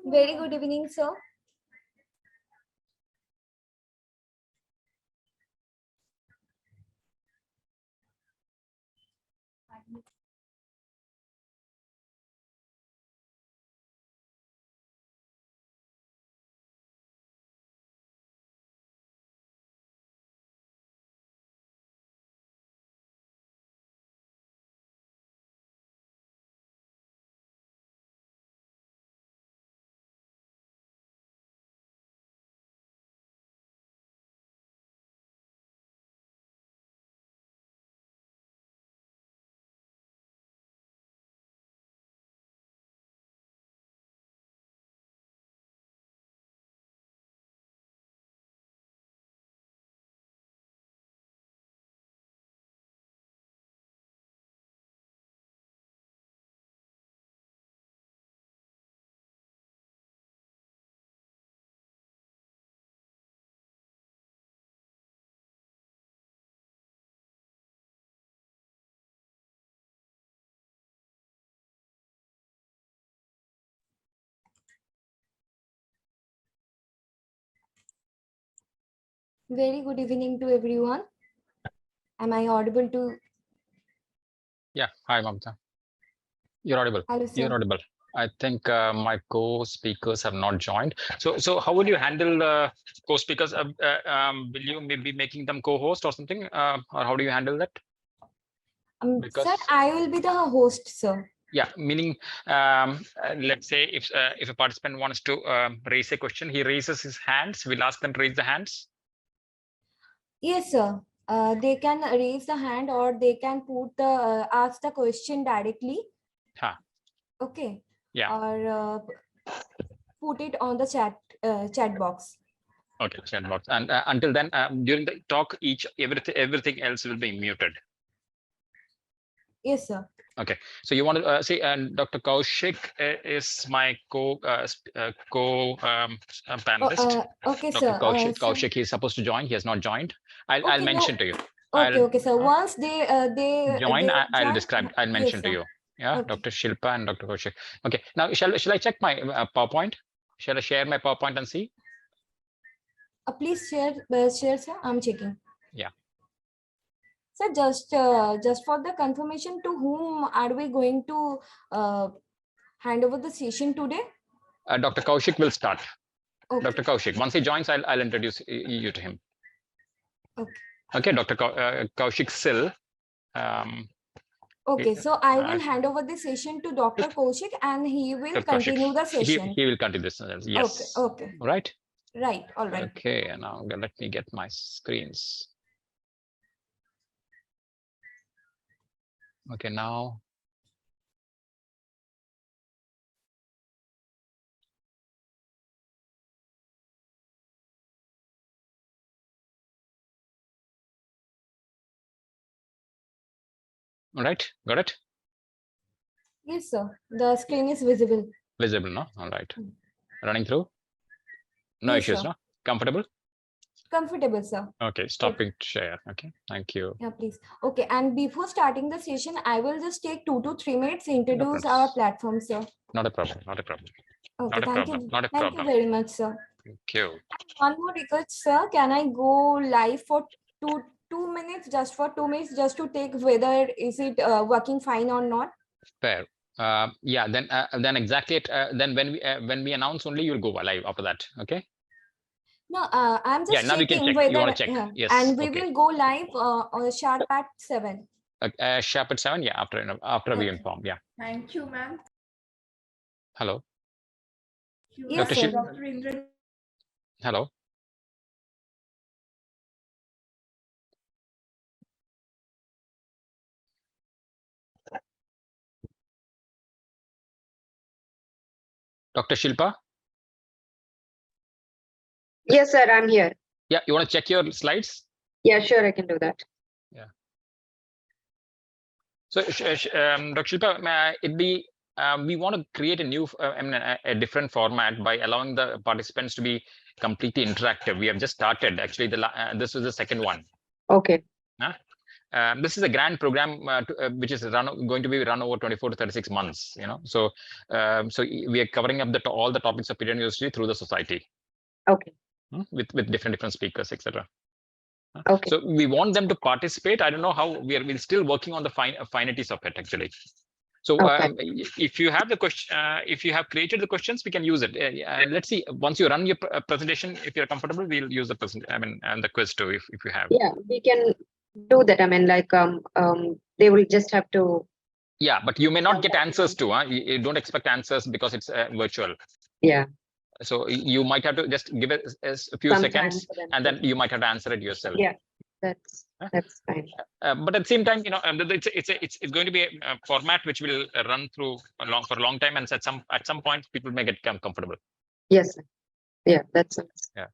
Very good evening, sir. Very good evening to everyone. Am I audible to? Yeah, hi, Mamta. You're audible. Hello, sir. You're audible. I think my co-speakers have not joined. So how will you handle co-speakers? Will you maybe making them co-host or something? Or how do you handle that? Sir, I will be the host, sir. Yeah, meaning let's say if a participant wants to raise a question, he raises his hands. We'll ask them to raise the hands. Yes, sir. They can raise the hand or they can put the ask the question directly. Huh. Okay. Yeah. Or put it on the chat box. Okay, chat box. And until then, during the talk, everything else will be muted. Yes, sir. Okay, so you want to see, and Dr. Kaushik is my panelist. Okay, Dr. sir. Kaushik, he's supposed to join. He has not joined. I'll mention to you. Okay, sir. Once they join, I'll join, describe. I'll mention to you. Yeah, okay. Dr. Shilpa and Dr. Kaushik. Okay, now shall I check my PowerPoint? Shall I share my PowerPoint and see? Please share, sir. I'm checking. Yeah. So just for the confirmation, to whom are we going to hand over the session today? Dr. Kaushik will start. Okay. Dr. Kaushik, once he joins, I'll introduce you to him. Okay. Okay, Dr. Kaushik Sil. Okay, so I will hand over the session to Dr. Kaushik and he will continue the session. He will continue this. Yes. Okay. Right. Right. All right. Okay, and now let me get my screens. Okay, now. All right, got it? Yes, sir. The screen is visible. Visible, no? All right. Running through? No yes, issues, sir. no? Comfortable? Comfortable, sir. Okay, stopping share. Okay, thank you. Yeah, please. Okay, and before starting the session, I will just take 2 to 3 minutes, introduce our platform, sir. Not a problem, not a problem. Okay, thank you. Not a problem. Thank you very much, sir. Thank you. One more request, sir. Can I go live for two minutes, just for 2 minutes, just to take whether is it working fine or not? Fair. Yeah, then exactly then when we announce only, you'll go live after that. Okay. No, I'm just now we can check. whether, you want to check. Yes. And we will go live sharp at 7. Sharp at 7. Yeah, after we inform. Yeah. Thank you, ma'am. Hello. Yes, Dr. Dr. Indra. Hello. Dr. Shilpa? Yes, sir, I'm here. Yeah, you want to check your slides? Yeah, sure, I can do that. Yeah. So, Dr. Shilpa, we want to create a new, a different format by allowing the participants to be completely interactive. We have just started. Actually, this was the second one. Okay. This is a grand program which is going to be run over 24 to 36 months. So we are covering up all the topics of pediatric through the society. Okay. With different speakers, etc. Okay. So we want them to participate. I don't know how we're still working on the finities of it actually. So Okay. if you have the question, if you have created the questions, we can use it. Let's see. Once you run your presentation, if you're comfortable, we'll use the and the quiz too, if you have. Yeah, we can do that. I mean, like they will just have to. Yeah, but you may not get answers too. You don't expect answers because it's virtual. Yeah. So you might have to just give it a few seconds, and then you might have to answer it yourself. Yeah, that's fine. But at the same time, it's going to be a format which will run through for a long time, and at some point people may get comfortable. Yes, sir. Yeah, that's it. Yeah,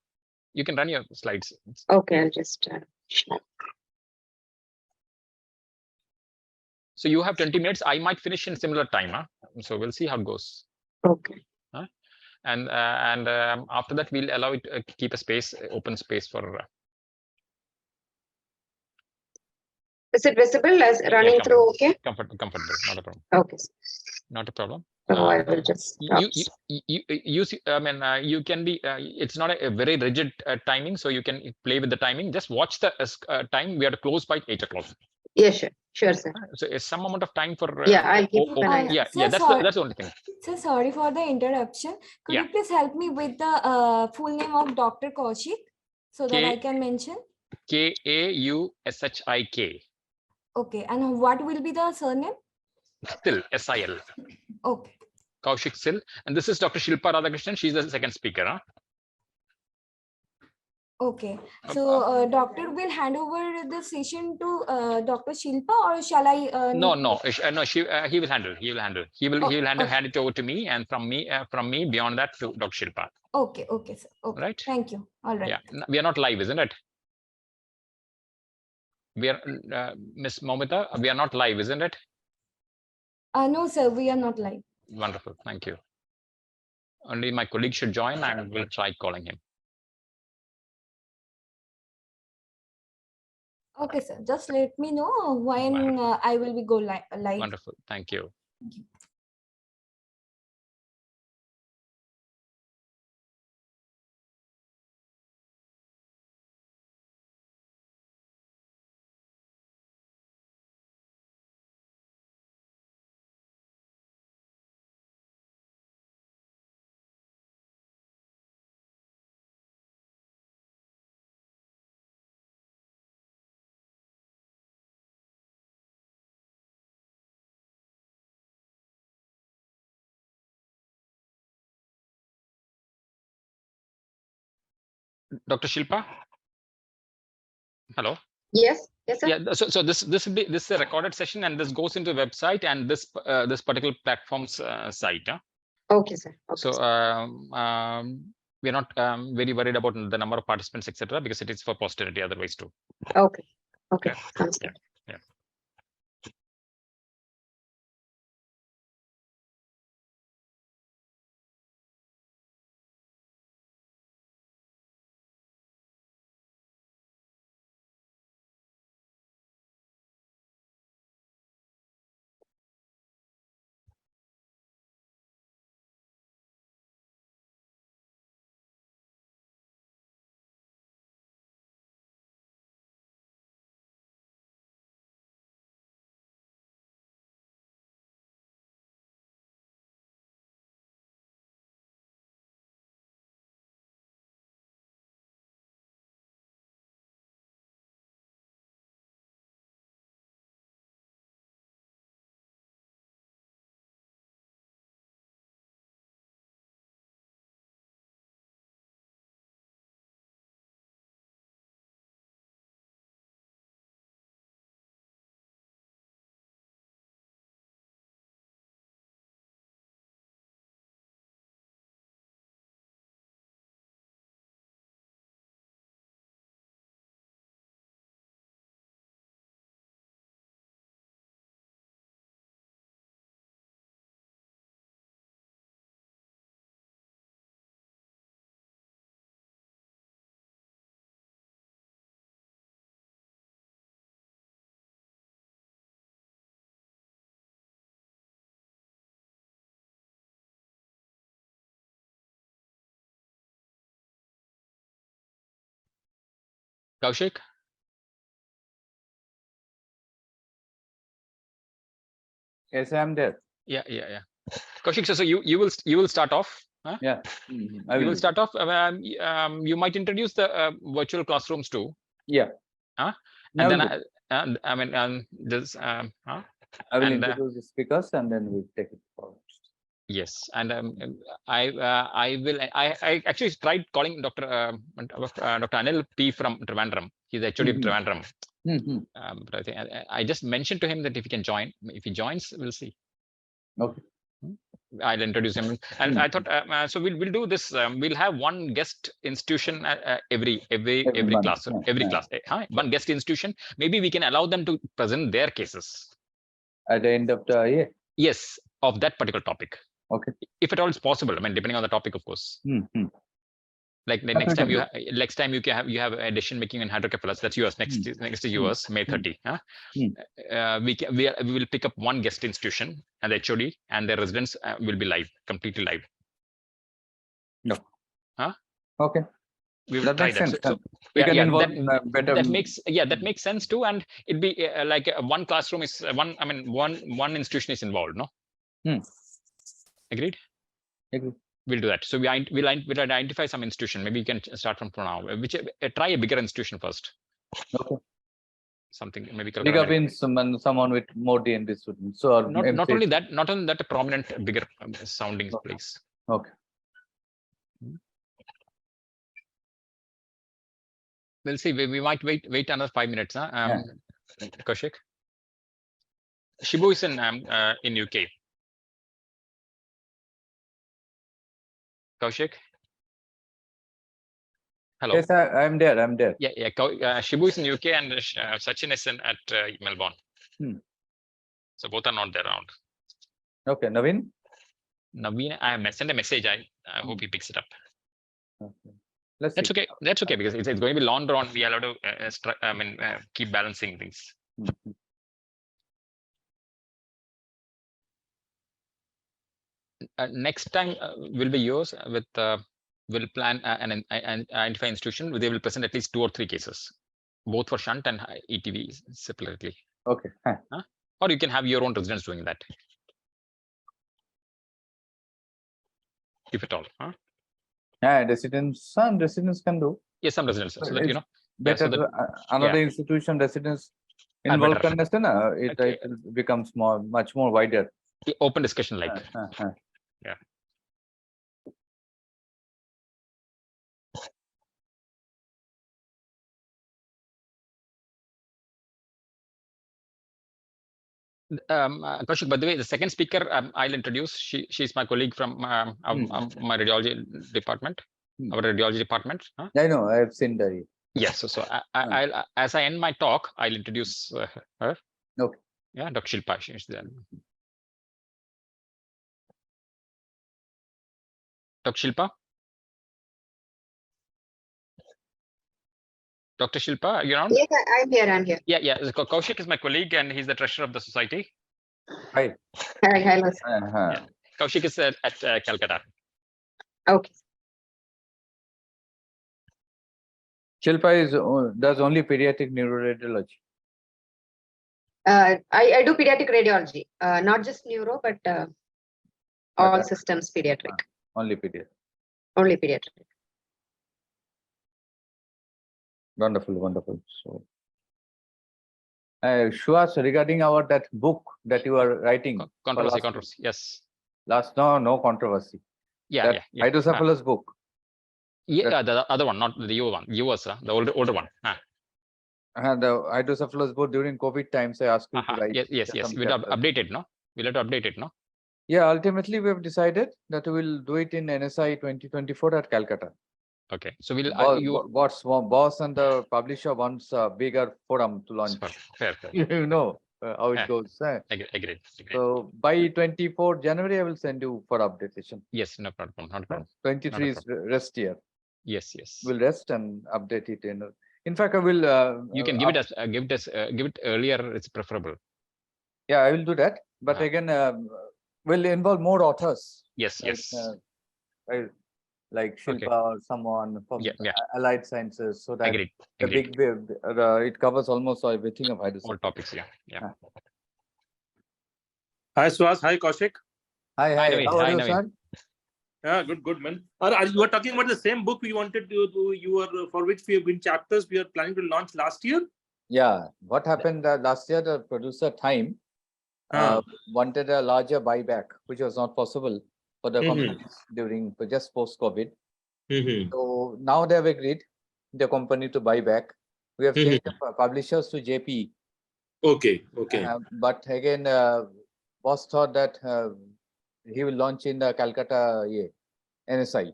you can run your slides. Okay, I'll just. So you have 20 minutes. I might finish in similar time. So we'll see how it goes. Okay. And after that, we'll allow it keep a space, open space for. Is it visible as running through? Okay. Comfortable, not a problem. Okay. Not a problem. So I will just stop. You can be. It's not a very rigid timing, so you can play with the timing. Just watch the time. We are to close by 8 o'clock. Yeah, sure, sir. So it's some amount of time for. Yeah, I'll keep an eye. Yeah. That's the only thing. So sorry for the interruption. Could you please help me with the full name of Dr. Kaushik so that I can mention? Kaushik. Okay, and what will be the surname? Sil, SIL. Okay. Kaushik Sil, and this is Dr. Shilpa Radhakrishnan. She's the second speaker. Okay, so doctor will hand over the session to Dr. Shilpa, or shall I? No. He will handle. He will hand it over to me, and from me beyond that to Dr. Shilpa. Okay, sir. Okay. Right. Thank you. All right. Yeah, we are not live, isn't it? We are, Miss Momita, we are not live, isn't it? No, sir, we are not live. Wonderful, thank you. Only my colleague should join, and we'll try calling him. Okay, sir. Just let me know when I will be go live. Wonderful, thank you. Thank you. Dr. Shilpa? Hello? Yes, sir. Yeah, so this is a recorded session, and this goes into the website and this particular platform's site. Okay, sir. Okay, so we're not very worried about the number of participants, etc., because it is for posterity otherwise too. Okay. Sounds good. Kaushik? Yes, I'm there. Yeah. Kaushik, so you will start off. Huh? Yeah. I You will do. start off. You might introduce the virtual classrooms too. Yeah. Huh? I And will then I mean this. Huh? I will and, introduce the speakers and then we'll take it forward. Yes, and I actually tried calling Dr. Anil P from Trivandrum. He's the HOD of Trivandrum. But I think I just mentioned to him that if he can join, if he joins, we'll see. Okay. I'll introduce him, and I thought so. We'll do this. We'll have one guest institution every month. class. Every class, one guest institution. Maybe we can allow them to present their cases At the end of the year. Yes, of that particular topic. Okay. If at all it's possible. I mean, depending on the topic, of course. Like the next time you have a decision making in hydrocephalus. That's yours. Next is yours. May 30. We will pick up one guest institution and the HOD and their residents will be live, completely live. No. Okay. We will try that. So we can involve better. That makes sense too. And it'd be like one classroom is one. I mean, one institution is involved. No. Agreed. Agreed. We'll do that. So we'll identify some institution. Maybe you can start from now. Try a bigger institution first. Okay. Something maybe. Bigger means someone with more DND students. So not only that, a prominent, bigger sounding place. Okay. We'll see. We might wait another 5 minutes. Kaushik. Shibu is in UK. Kaushik. Hello. Yes, I'm there. I'm there. Yeah. Shibu is in UK and Sachin is at Melbourne. So both are not there around. Okay, Naveen. I have sent a message. I hope he picks it up. Okay. That's okay. That's okay because it's going to be long drawn. We are allowed to keep balancing things. Next time will be yours with we'll plan an identify institution. They will present at least 2 or 3 cases, both for shunt and ETV separately. Okay. Or you can have your own residents doing that, if at all. Yeah, residents can do. Yes, some residents. So that you know. Better another institution residents involved, it becomes much more wider. Open discussion like. Yeah. Kaushik, by the way, the second speaker I'll introduce. She's my colleague from my radiology department. Our radiology department. I know. I have seen that. Yes. So I'll as I end my talk, I'll introduce her. Okay. Yeah, Dr. Shilpa. She's there. Dr. Shilpa. Dr. Shilpa, you're on? Yes, I'm here. I'm here. Yeah. Kaushik is my colleague and he's the treasurer of the society. Hi. Hello. Yeah. Kaushik is at Calcutta. Okay. Shilpa does only pediatric neuroradiology. I do pediatric radiology, not just neuro, but all systems pediatric. Only pediatric. Only pediatric. Wonderful. So, Shuas, regarding that book that you are writing. Controversy. Yes. No controversy. Yeah. Hydrocephalus book. Yeah, the other one, not the new one. Yours, the older one. The hydrocephalus book during COVID times. I asked you to write. Yes. We'll update it, no? We'll have to update it, no? Yeah, ultimately we have decided that we will do it in NSI 2024 at Calcutta. Okay, so we'll boss and the publisher wants a bigger forum to launch. Fair. You know how it goes. Agreed. So by 24 January, I will send you for updatation. Yes, no problem. Not a problem. 23 is rest year. Yes. We'll rest and update it. In fact, I will. You can give it earlier. It's preferable. Yeah, I will do that. But again, will involve more authors. Yes. like Shilpa or someone from allied sciences, so that Agreed. the big it covers almost everything of hydrocephalus. All topics, yeah. Hi Suhas, hi Kaushik. Hi. How are you, sir? Yeah, good man. You were talking about the same book we wanted to do, for which we have been chapters we are planning to launch last year? Yeah. What happened last year, the producer Time wanted a larger buyback, which was not possible for the companies during just post-COVID. So now they have agreed, the company, to buy back. We have changed the publishers to JP. Okay. But again, boss thought that he will launch in the Calcutta NSI.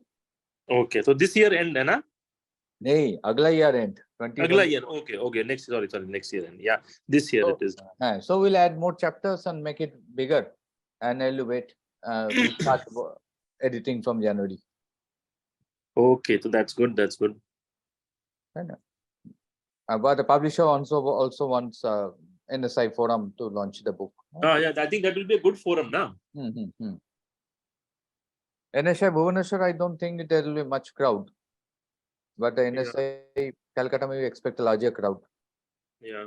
Okay, so this year end, na? Nahi, agla year end. Agla year. Okay. Next year end. Yeah, this year it is. So we'll add more chapters and make it bigger, and elevate. We start editing from January. Okay, so that's good. But the publisher also wants NSI forum to launch the book. Yeah, I think that will be a good forum now. NSI Bhubaneswar, I don't think there will be much crowd. But the NSI Calcutta, maybe expect a larger crowd. Yeah.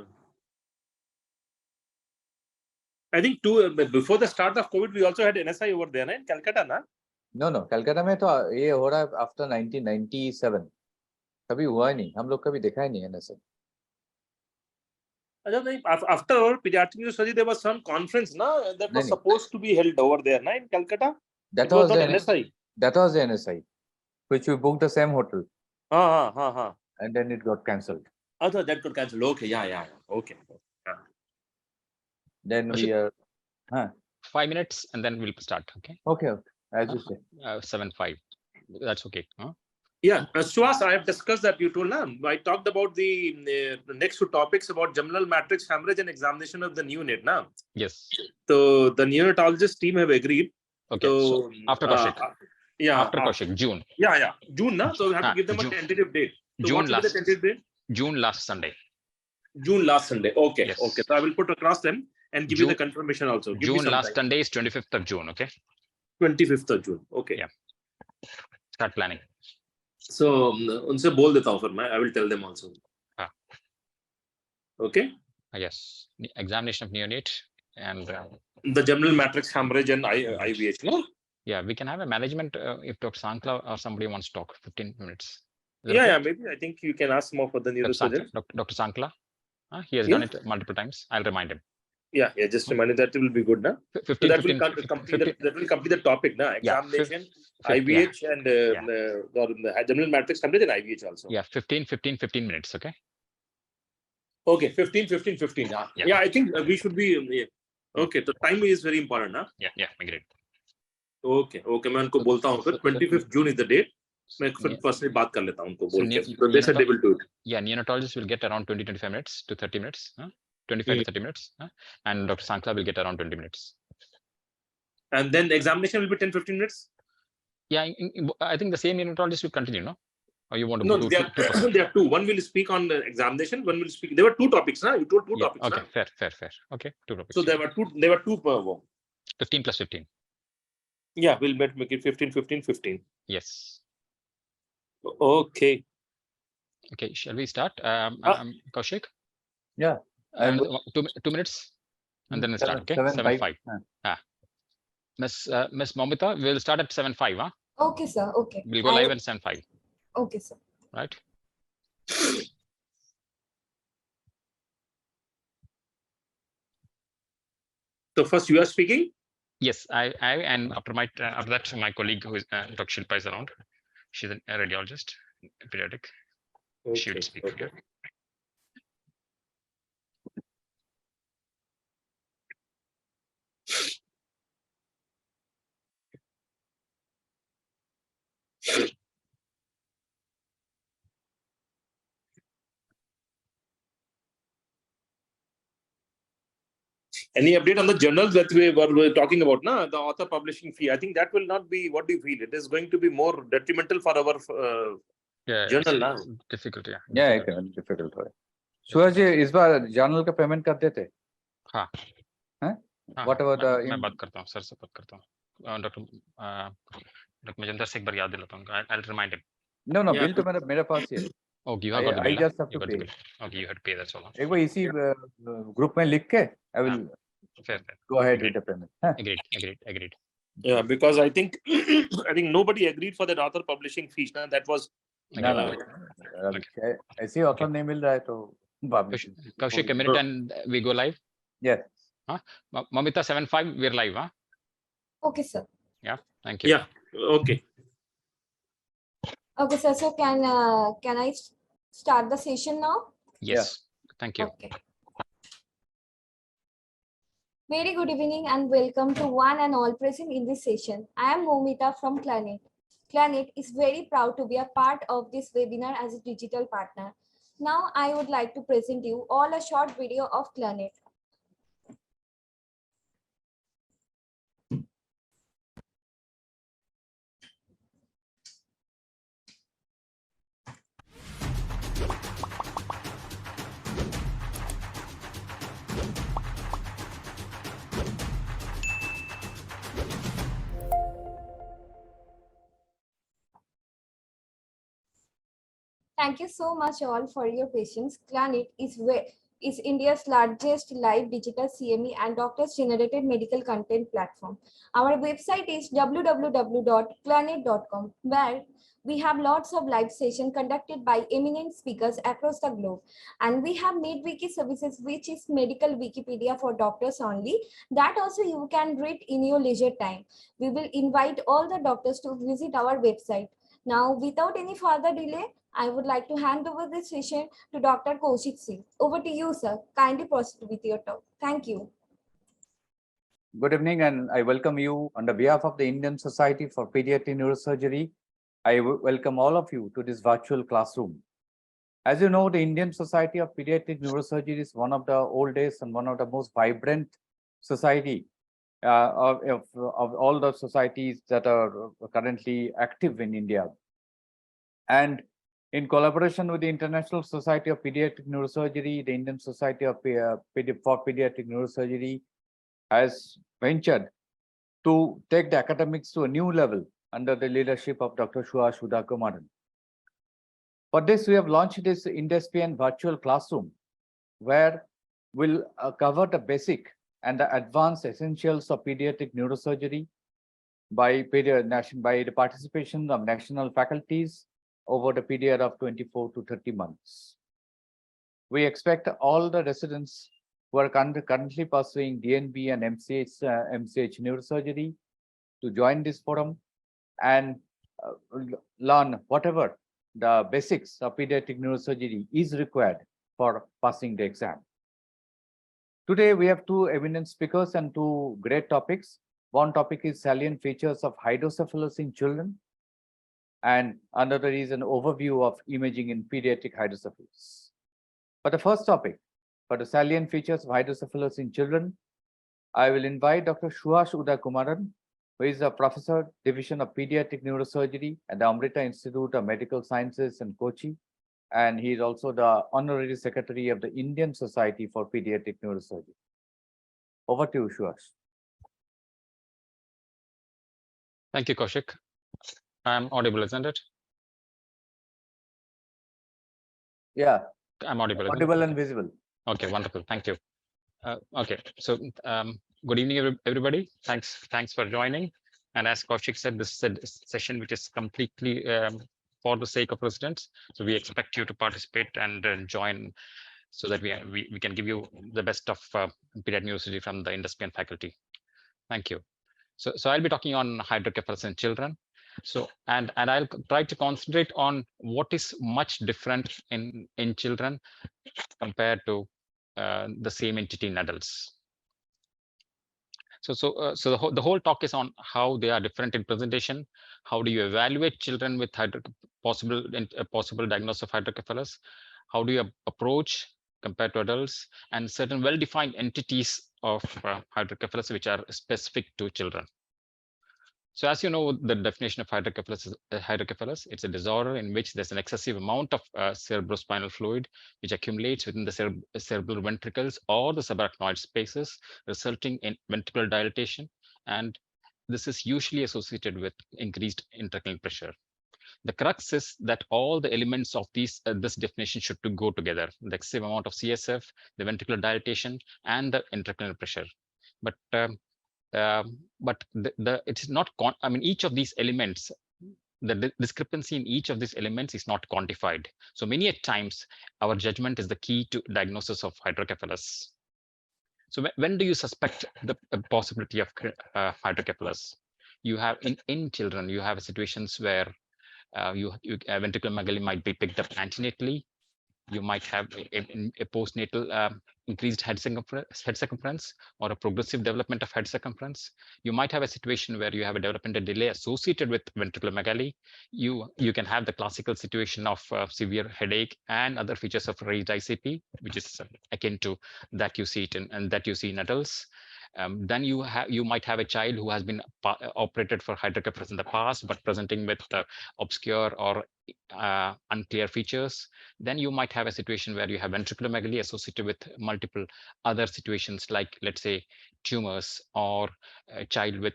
I think before the start of COVID, we also had NSI over there, in Calcutta, na? No. Calcutta में तो ये हो रहा है after 1997. कभी हुआ ही नहीं. हम लोग कभी देखा ही नहीं NSI. After our pediatric study, there was some conference, that was supposed to be held over there, in Calcutta. That was the NSI. That was the NSI, which we booked the same hotel. And then it got cancelled. That got cancelled. Okay, yeah. Okay. Yeah. Then we are 5 minutes and then we'll start. Okay. As you say. 7:05. That's okay. Yeah, Suhas, I have discussed that. You told I talked about the next two topics about germinal matrix hemorrhage and examination of the neonate. Yes. So the neonatologist team have agreed. Okay. So after Kaushik. After Kaushik, June. Yeah. June, So we have to give them a tentative date. So June the tentative date? June last Sunday. June last Sunday. Okay. Yes. Okay. So I will put across them and give you the confirmation also. June last Sunday is 25th of June. Okay. 25th of June. Okay. Yeah. Start planning. So उनसे बोल देता हूँ फिर मैं. I will tell them also. Okay. Yes. Examination of neonate and the germinal matrix hemorrhage and IVH. No. Yeah, we can have a management if Dr. Sankla or somebody wants to talk 15 minutes. Yeah, maybe. I think you can ask more for the neurosurgeon. Dr. Sankla, he has done it multiple times. I'll remind him. Yeah, just remind him. That will be good, na? 15, so that 15, will complete the topic, na? Examination, IVH, and the germinal matrix hemorrhage and IVH also. Yeah, 15 minutes. Okay. Okay, 15. Yeah, I think we should be. Okay, so time is very important, na? Yeah, great. Okay, मैं उनको बोलता हूँ फिर 25th June is the date. मैं फिर personally बात कर लेता हूँ उनको बोल के. So they said they will do it. Yeah, neonatologist will get around 20-25 minutes to 30 minutes. 25 to 30 minutes. And Dr. Sankla will get around 20 minutes. And then the examination will be 10-15 minutes? Yeah, I think the same neonatologist will continue, no? Or you want to do there are two. One will speak on the examination. One will speak. There were two topics, na? You told two topics. Okay, fair. Okay, two topics. So there were two per 15 plus 15. Yeah, we'll make it 15. Yes. Okay. Okay, shall we start? Kaushik? Yeah. 2 minutes and then we'll start. Okay, 7:05. Miss Momita, we'll start at 7:05. Huh? Okay, sir. Okay. We'll go live at 7:05. Okay, sir. Right. So first you are speaking? Yes, I and after that my colleague who is Dr. Shilpa is around. She's a radiologist, pediatric. Okay. She will speak. Okay. Any update on the journals that we were talking about, na? The author publishing fee? I think that will not be. What do you feel? It is going to be more detrimental for our journal, na? Difficult, yeah. Yeah, difficult. सूरज जी इस बार journal का payment करते थे? हाँ. What about the? मैं बात करता हूँ, sir से बात करता हूँ. Dr. मुझे अंदर से एक बार याद दिलाता हूँ. I'll remind him. No, no, Yeah. bill to मेरे पास ही है. Oh, you have got the I bill. just have You to got the pay. bill. Okay, you have to pay. That's all. एक बार इसी ग्रुप में लिख के I will Fair. go ahead Agreed. with the payment. Huh? Agreed. Yeah, because I think I think nobody agreed for that author publishing fees. Now that was No, no. ऐसे offer नहीं मिल रहा है तो बाद में. Kaushik, a minute and we go live. Yes. Huh? Mamita 75, we're live, huh? Okay, sir. Yeah, thank you. Yeah. Okay. Okay, sir. So can I start the session now? Yes. Thank you. Okay. Very good evening and welcome to one and all present in this session. I am Momita from Planet. Planet is very proud to be a part of this webinar as a digital partner. Now I would like to present you all a short video of Planet. Thank you so much all for your patience. Planet is India's largest live digital CME and doctors generated medical content platform. Our website is www.planet.com, where we have lots of live sessions conducted by eminent speakers across the globe. And we have made wiki services, which is medical Wikipedia for doctors only. That also you can read in your leisure time. We will invite all the doctors to visit our website. Now, without any further delay, I would like to hand over this session to Dr. Kaushik Singh. Over to you, sir. Kindly proceed with your talk. Thank you. Good evening, and I welcome you on the behalf of the Indian Society for Pediatric Neurosurgery. I welcome all of you to this virtual classroom. As you know, the Indian Society of Pediatric Neurosurgery is one of the oldest and one of the most vibrant society of all the societies that are currently active in India. And in collaboration with the International Society of Pediatric Neurosurgery, the Indian Society of for Pediatric Neurosurgery has ventured to take the academics to a new level under the leadership of Dr. Suhash Udakumaran. For this, we have launched this IndSPN virtual classroom, where we'll cover the basic and the advanced essentials of pediatric neurosurgery by the participation of national faculties over the period of 24 to 30 months. We expect all the residents who are currently pursuing DNB and MCH neurosurgery to join this forum and learn whatever the basics of pediatric neurosurgery is required for passing the exam. Today, we have two eminent speakers and two great topics. One topic is salient features of hydrocephalus in children, and another is an overview of imaging in pediatric hydrocephalus. For the first topic, for the salient features of hydrocephalus in children, I will invite Dr. Suhash Udakumaran, who is a professor, Division of Pediatric Neurosurgery at the Amrita Institute of Medical Sciences in Kochi, and he is also the Honorary Secretary of the Indian Society for Pediatric Neurosurgery. Over to you, Suhash. Thank you, Kaushik. I'm audible, isn't it? Yeah. I'm audible. Audible and visible. Okay, wonderful. Thank you. Okay, so good evening, everybody. Thanks for joining. And as Kaushik said, this is a session which is completely for the sake of residents. So we expect you to participate and join so that we can give you the best of pediatric neurosurgery from the IndSPN faculty. Thank you. So I'll be talking on hydrocephalus in children. So and I'll try to concentrate on what is much different in children compared to the same entity in adults. So the whole talk is on how they are different in presentation. How do you evaluate children with possible diagnosis of hydrocephalus? How do you approach compared to adults, and certain well-defined entities of hydrocephalus which are specific to children. So as you know, the definition of hydrocephalus, it's a disorder in which there's an excessive amount of cerebrospinal fluid which accumulates within the cerebral ventricles or the subarachnoid spaces, resulting in ventricular dilatation. And this is usually associated with increased intracranial pressure. The crux is that all the elements of this definition should to go together: the excessive amount of CSF, the ventricular dilatation, and the intracranial pressure. But it is not. I mean, each of these elements, the discrepancy in each of these elements is not quantified. So many a times, our judgment is the key to diagnosis of hydrocephalus. So when do you suspect the possibility of hydrocephalus? You have in children, you have situations where ventriculomegaly might be picked up antenatally. You might have a postnatal increased head circumference or a progressive development of head circumference. You might have a situation where you have a developmental delay associated with ventriculomegaly. You can have the classical situation of severe headache and other features of raised ICP, which is akin to that you see it in, and that you see in adults. Then you might have a child who has been operated for hydrocephalus in the past, but presenting with obscure or unclear features. Then you might have a situation where you have ventriculomegaly associated with multiple other situations, like, let's say, tumors, or a child with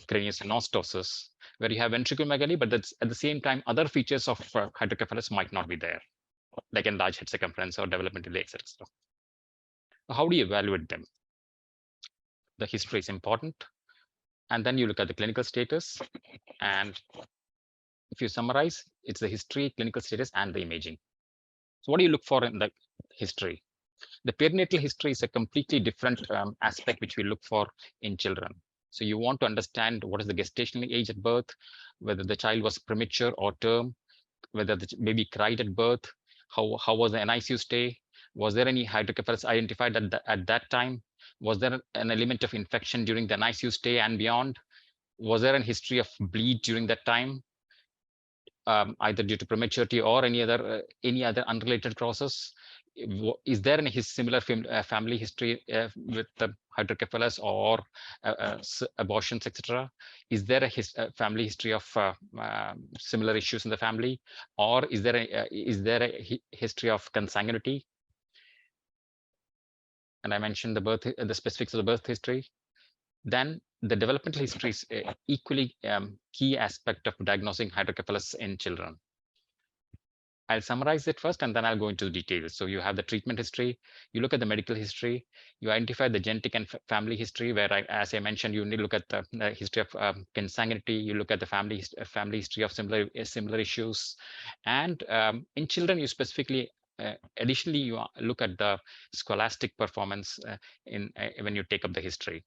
cutaneous anostosis, where you have ventriculomegaly, but that's at the same time other features of hydrocephalus might not be there, like enlarged head circumference or developmental delay, etc. How do you evaluate them? The history is important, and then you look at the clinical status. And if you summarize, it's the history, clinical status, and the imaging. So what do you look for in the history? The perinatal history is a completely different aspect which we look for in children. So you want to understand what is the gestational age at birth, whether the child was premature or term, whether the baby cried at birth, how was the NICU stay, was there any hydrocephalus identified at that time, was there an element of infection during the NICU stay and beyond, was there a history of bleed during that time, either due to prematurity or any other unrelated causes. Is there any similar family history with the hydrocephalus or abortions, etc.? Is there a family history of similar issues in the family, or is there a history of consanguinity? And I mentioned the specifics of the birth history. Then the developmental history is equally key aspect of diagnosing hydrocephalus in children. I'll summarize it first, and then I'll go into the details. So you have the treatment history, you look at the medical history, you identify the genetic and family history, where, as I mentioned, you need to look at the history of consanguinity, you look at the family history of similar issues. And in children, you specifically, additionally, you look at the scholastic performance when you take up the history.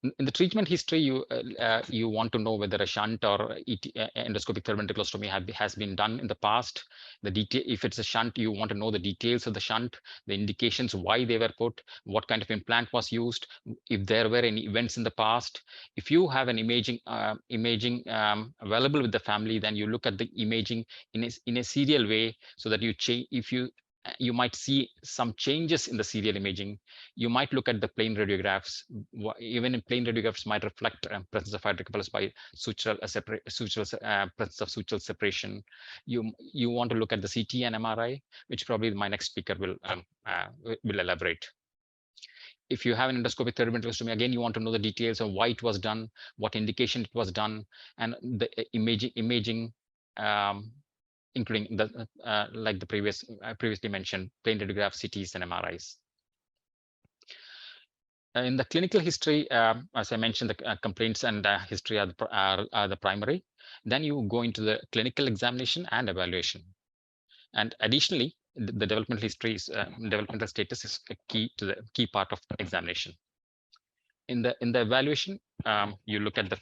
In the treatment history, you want to know whether a shunt or endoscopic third ventriculostomy has been done in the past. If it's a shunt, you want to know the details of the shunt, the indications why they were put, what kind of implant was used, if there were any events in the past. If you have an imaging available with the family, then you look at the imaging in a serial way, so that you might see some changes in the serial imaging. You might look at the plain radiographs. Even in plain radiographs might reflect presence of hydrocephalus by presence of sutural separation. You want to look at the CT and MRI, which probably my next speaker will elaborate. If you have an endoscopic third ventriculostomy, again, you want to know the details of why it was done, what indication it was done, and the imaging including like the previously mentioned plain radiograph, CTs, and MRIs. In the clinical history, as I mentioned, the complaints and history are the primary. Then you go into the clinical examination and evaluation. And additionally, the developmental history developmental status is a key part of the examination. In the evaluation, you look at the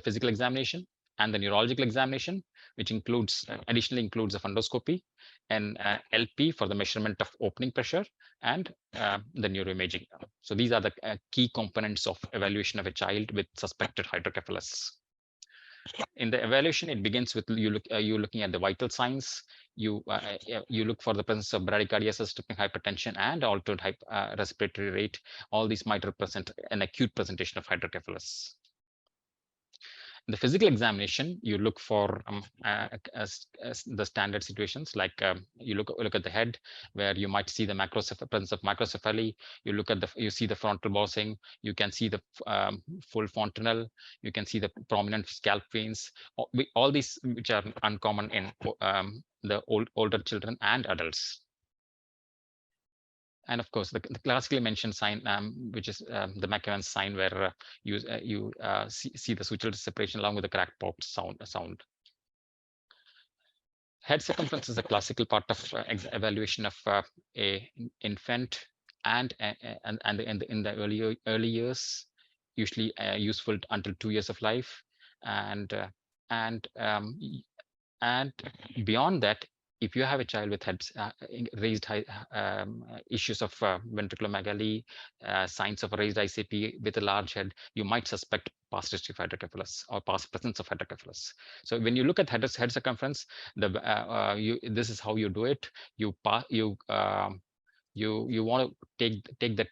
physical examination and the neurological examination, which additionally includes a fundoscopy and LP for the measurement of opening pressure, and the neuroimaging. So these are the key components of evaluation of a child with suspected hydrocephalus. In the evaluation, it begins with you looking at the vital signs. You look for the presence of bradycardia, systemic hypertension, and altered respiratory rate. All these might represent an acute presentation of hydrocephalus. the physical examination, you look for as the standard situations, like you look at the head, where you might see the presence of macrocephaly. You see the frontal bossing. You can see the full fontanelle. You can see the prominent scalp veins. All these which are uncommon in the older children and adults. And of course, the classically mentioned sign, which is the McEwan's sign, where you see the sutural separation along with the crack popped sound. Head circumference is a classical part of evaluation of a infant, and in the early years, usually useful until 2 years of life, and beyond that, if you have a child with raised issues of ventriculomegaly, signs of a raised ICP with a large head, you might suspect past history of hydrocephalus or past presence of hydrocephalus. So when you look at head circumference, this is how you do it. You want to take the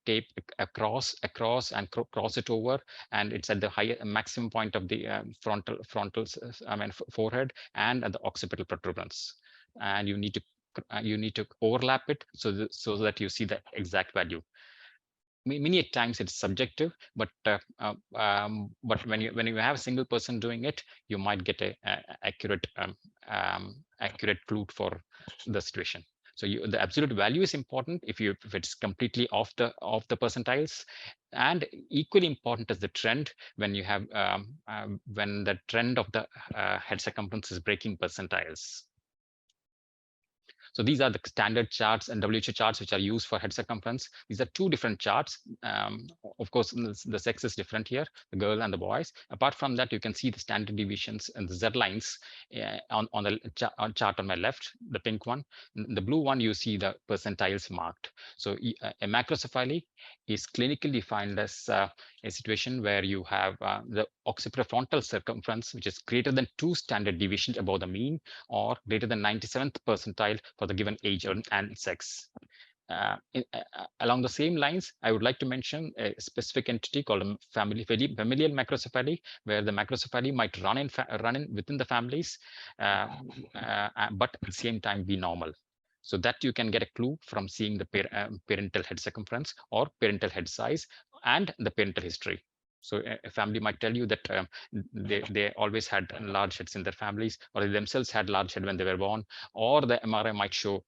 tape across and cross it over, and it's at the maximum point of the frontal forehead and at the occipital protuberance, and you need to overlap it so that you see the exact value. Many times it's subjective, but when you have a single person doing it, you might get a accurate clue for the situation. So the absolute value is important if it's completely off the percentiles, and equally important is the trend when you have when the trend of the head circumference is breaking percentiles. So these are the standard charts and WHO charts which are used for head circumference. These are two different charts. Of course, the sex is different here, the girl and the boys. Apart from that, you can see the standard deviations and the Z lines on the chart on my left, the pink one. In the blue one, you see the percentiles marked. So a macrocephaly is clinically defined as a situation where you have the occipitofrontal circumference, which is greater than 2 standard deviations above the mean, or greater than 97th percentile for the given age and sex. Along the same lines, I would like to mention a specific entity called a familial macrocephaly, where the macrocephaly might run in within the families, but at the same time be normal. So that you can get a clue from seeing the parental head circumference or parental head size and the parental history. So a family might tell you that they always had large heads in their families, or they themselves had large head when they were born, or the MRI might show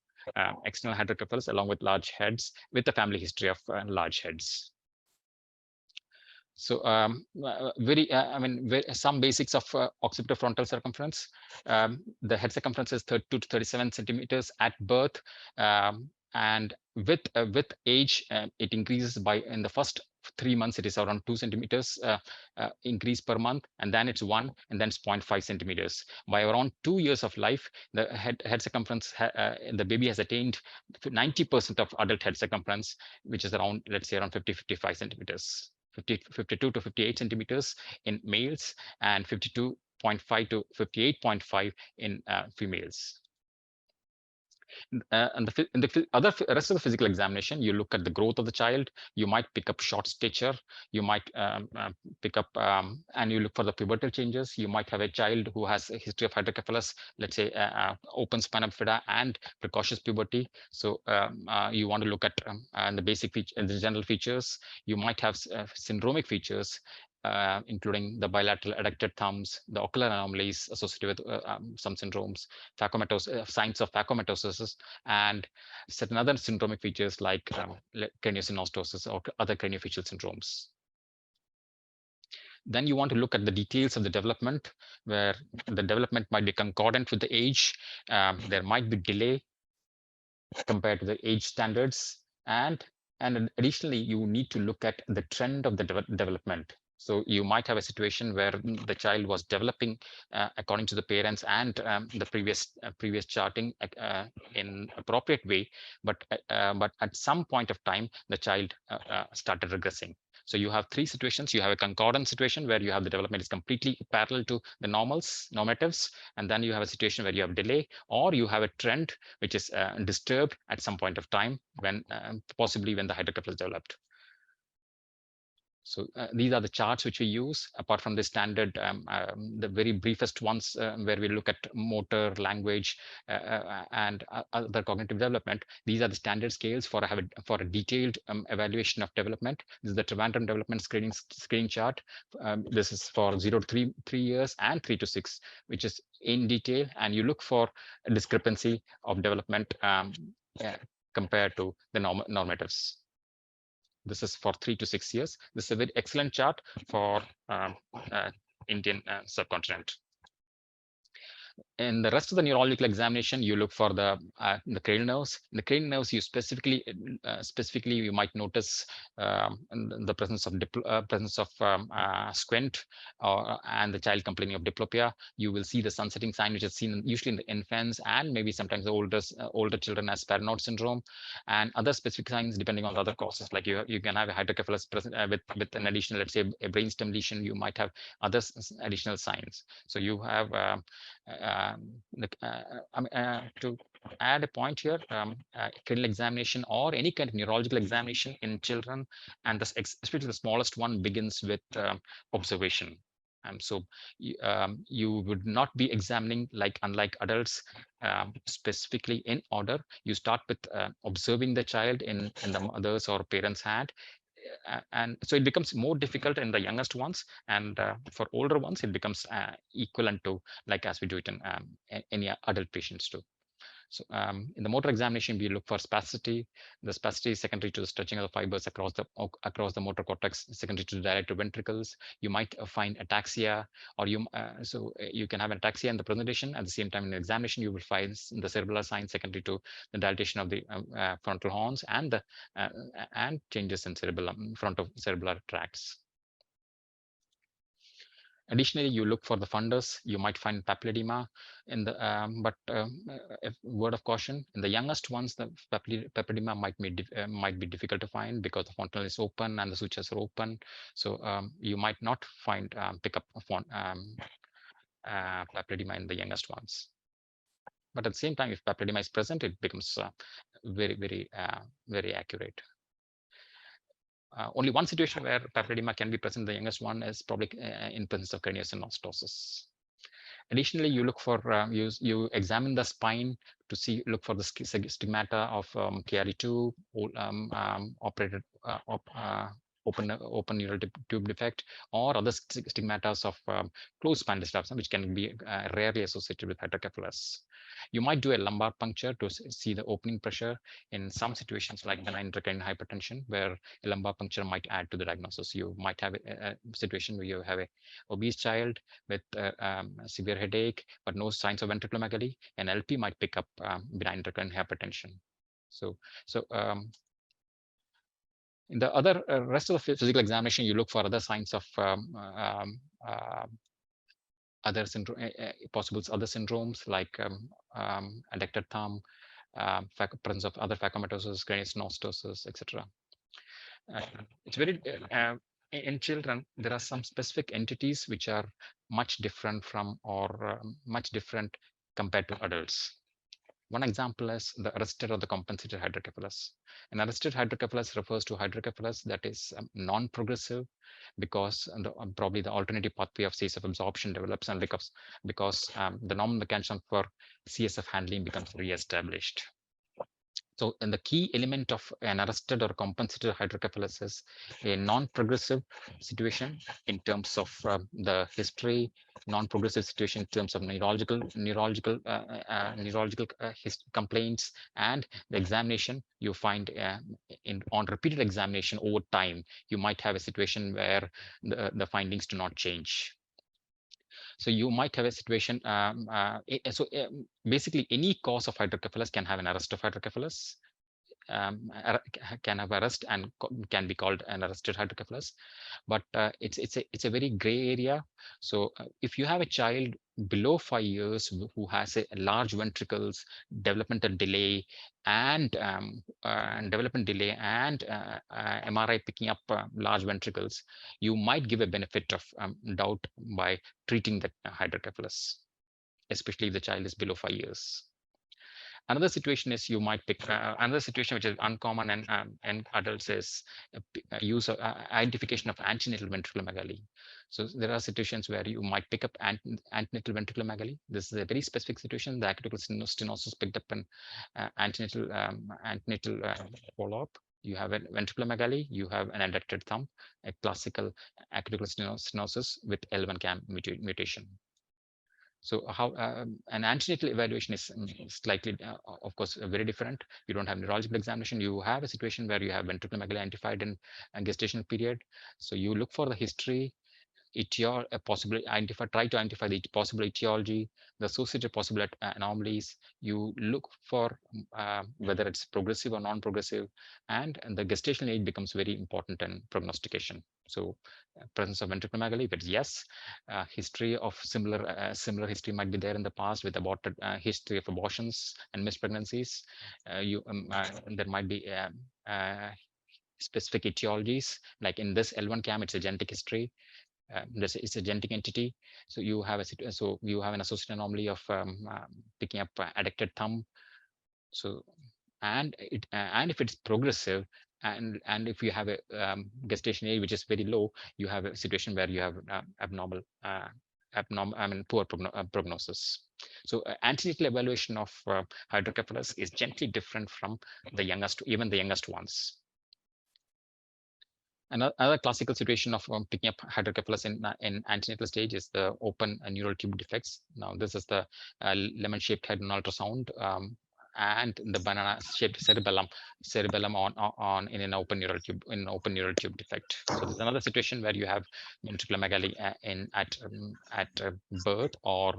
external hydrocephalus along with large heads with the family history of large heads. So some basics of occipitofrontal circumference. The head circumference is 32 to 37 centimeters at birth, and with age, it increases in the first 3 months, it is around 2 centimeters increase per month, and then it's 1, and then it's 0.5 centimeters. By around 2 years of life, the head circumference, the baby has attained 90% of adult head circumference, which is around, let's say, around 55 centimeters. 52 to 58 centimeters in males, and 52.5 to 58.5 in females. And in the rest of the physical examination, you look at the growth of the child. You might pick up short stature. You might pick up and you look for the pubertal changes. You might have a child who has a history of hydrocephalus, let's say open spina bifida and precocious puberty. So you want to look at the basic the general features. You might have syndromic features, including the bilateral adducted thumbs, the ocular anomalies associated with some syndromes, signs of phacomatoses, and certain other syndromic features like craniosynostosis or other craniofacial syndromes. Then you want to look at the details of the development, where the development might be concordant with the age. There might be delay compared to the age standards, and additionally, you need to look at the trend of the development. So you might have a situation where the child was developing according to the parents and the previous charting in appropriate way, but at some point of time, the child started regressing. So you have 3 situations. You have a concordant situation where you have the development is completely parallel to the normatives, and then you have a situation where you have delay, or you have a trend which is disturbed at some point of time when possibly when the hydrocephalus developed. So these are the charts which we use, apart from the standard, the very briefest ones where we look at motor, language, and other cognitive development. These are the standard scales for a detailed evaluation of development. This is the Trivandrum development screening chart. This is for 0 to 3 years and 3 to 6, which is in detail, and you look for a discrepancy of development compared to the normatives. This is for 3 to 6 years. This is a very excellent chart for Indian subcontinent. In the rest of the neurological examination, you look for the cranial nerves. In the cranial nerves, you specifically you might notice the presence of squint, and the child complaining of diplopia. You will see the sunsetting sign, which is seen usually in the infants and maybe sometimes the older children as Paranoid syndrome, and other specific signs depending on the other causes. Like you can have a hydrocephalus present with an additional, let's say, a brainstem lesion. You might have other additional signs. So you have to add a point here, cranial examination or any kind of neurological examination in children, and especially the smallest one, begins with observation. So you would not be examining unlike adults specifically in order. You start with observing the child in the mother's or parents' hand, and so it becomes more difficult in the youngest ones, and for older ones it becomes equivalent to like as we do it in any adult patients too. So in the motor examination, we look for spasticity. The spasticity is secondary to the stretching of the fibers across the motor cortex, secondary to the dilated ventricles. You might find ataxia, or you can have ataxia in the presentation. At the same time, in the examination, you will find the cerebellar signs secondary to the dilatation of the frontal horns and changes in frontocerebellar tracts. Additionally, you look for the fundus. You might find papilledema in the, but a word of caution: in the youngest ones, the papilledema might be difficult to find because the fontanelle is open and the sutures are open. So you might not find pick up papilledema in the youngest ones. But at the same time, if papilledema is present, it becomes very accurate. Only one situation where papilledema can be present in the youngest one is probably in presence of craniosynostosis. Additionally, you look for you examine the spine to look for the stigmata of KRE2, operated open neural tube defect, or other stigmata of closed spinal dysplasia, which can be rarely associated with hydrocephalus. You might do a lumbar puncture to see the opening pressure in some situations like benign intracranial hypertension, where a lumbar puncture might add to the diagnosis. You might have a situation where you have a obese child with severe headache, but no signs of ventriculomegaly. An LP might pick up benign intracranial hypertension. So in the other rest of the physical examination, you look for other signs of other other syndromes like adducted thumb, presence of other phacomatosis, craniosynostosis, etc. It's very in children, there are some specific entities which are much different from or much different compared to adults. One example is the arrested or the compensated hydrocephalus. An arrested hydrocephalus refers to hydrocephalus that is non-progressive because probably the alternative pathway of CSF absorption develops, and because the normal mechanism for CSF handling becomes re-established. So, and the key element of an arrested or compensated hydrocephalus is a non-progressive situation in terms of the history, non-progressive situation in terms of neurological complaints, and the examination. You find on repeated examination over time, you might have a situation where the findings do not change. So you might have a situation. Basically, any cause of hydrocephalus can have an arrest of hydrocephalus, can have arrest and can be called an arrested hydrocephalus. But it's a very gray area. So if you have a child below 5 years who has a large ventricles, developmental delay, and MRI picking up large ventricles, you might give a benefit of doubt by treating that hydrocephalus, especially if the child is below 5 years. Another situation is you might pick another situation which is uncommon in adults is use of identification of antenatal ventriculomegaly. So there are situations where you might pick up antenatal ventriculomegaly. This is a very specific situation. The acritical stenosis picked up an antenatal follow-up. You have a ventriculomegaly, you have an adducted thumb, a classical acritical stenosis with L1CAM mutation. So how an antenatal evaluation is slightly, of course, very different. You don't have neurological examination. You have a situation where you have ventriculomegaly identified in a gestational period. So you look for the history, try to identify the possible etiology, the associated possible anomalies. You look for whether it's progressive or non-progressive, and the gestational age becomes very important in prognostication. So presence of ventriculomegaly, but yes, history of similar history might be there in the past with aborted history of abortions and missed pregnancies. There might be specific etiologies, like in this L1CAM, it's a genetic history. This is a genetic entity, so you have an associated anomaly of picking up adducted thumb. So and if it's progressive, and if you have a gestation age which is very low, you have a situation where you have poor prognosis. So antenatal evaluation of hydrocephalus is gently different from the youngest, even the youngest ones. Another classical situation of picking up hydrocephalus in antenatal stage is the open neural tube defects. Now, this is the lemon-shaped head on ultrasound, and the banana-shaped cerebellum in an open neural tube defect. So there's another situation where you have ventriculomegaly at birth or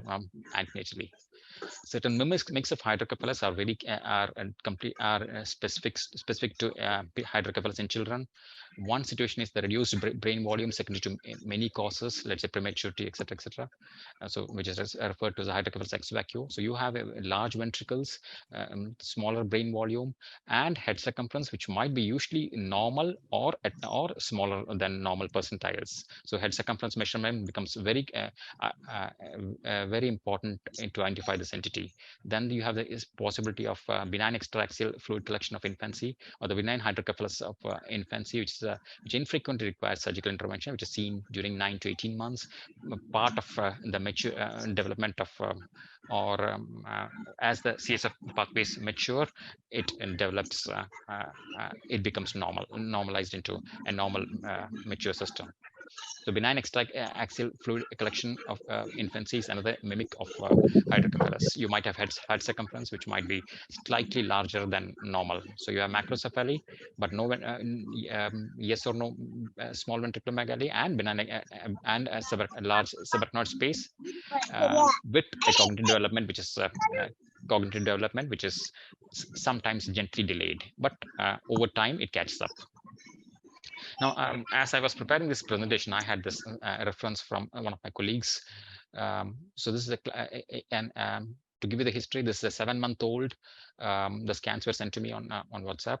antenatally. Certain mix of hydrocephalus are specific to hydrocephalus in children. One situation is the reduced brain volume secondary to many causes, let's say prematurity, etc., etc. So which is referred to as hydrocephalus ex vacuo. So you have large ventricles, smaller brain volume, and head circumference, which might be usually normal or smaller than normal percentiles. So head circumference measurement becomes very important to identify this entity. Then you have the possibility of benign extraaxial fluid collection of infancy, or the benign hydrocephalus of infancy, which infrequently requires surgical intervention, which is seen during 9 to 18 months, part of the mature development of as the CSF pathways mature, it develops, it becomes normalized into a normal mature system. So benign extraaxial fluid collection of infancy is another mimic of hydrocephalus. You might have head circumference, which might be slightly larger than normal. So you have macrocephaly, but no yes or no small ventriculomegaly, and benign and a large subarachnoid space with a cognitive development, which is sometimes gently delayed, but over time it catches up. Now, as I was preparing this presentation, I had this reference from one of my colleagues. So this is to give you the history, this is a 7-month-old. The scans were sent to me on WhatsApp.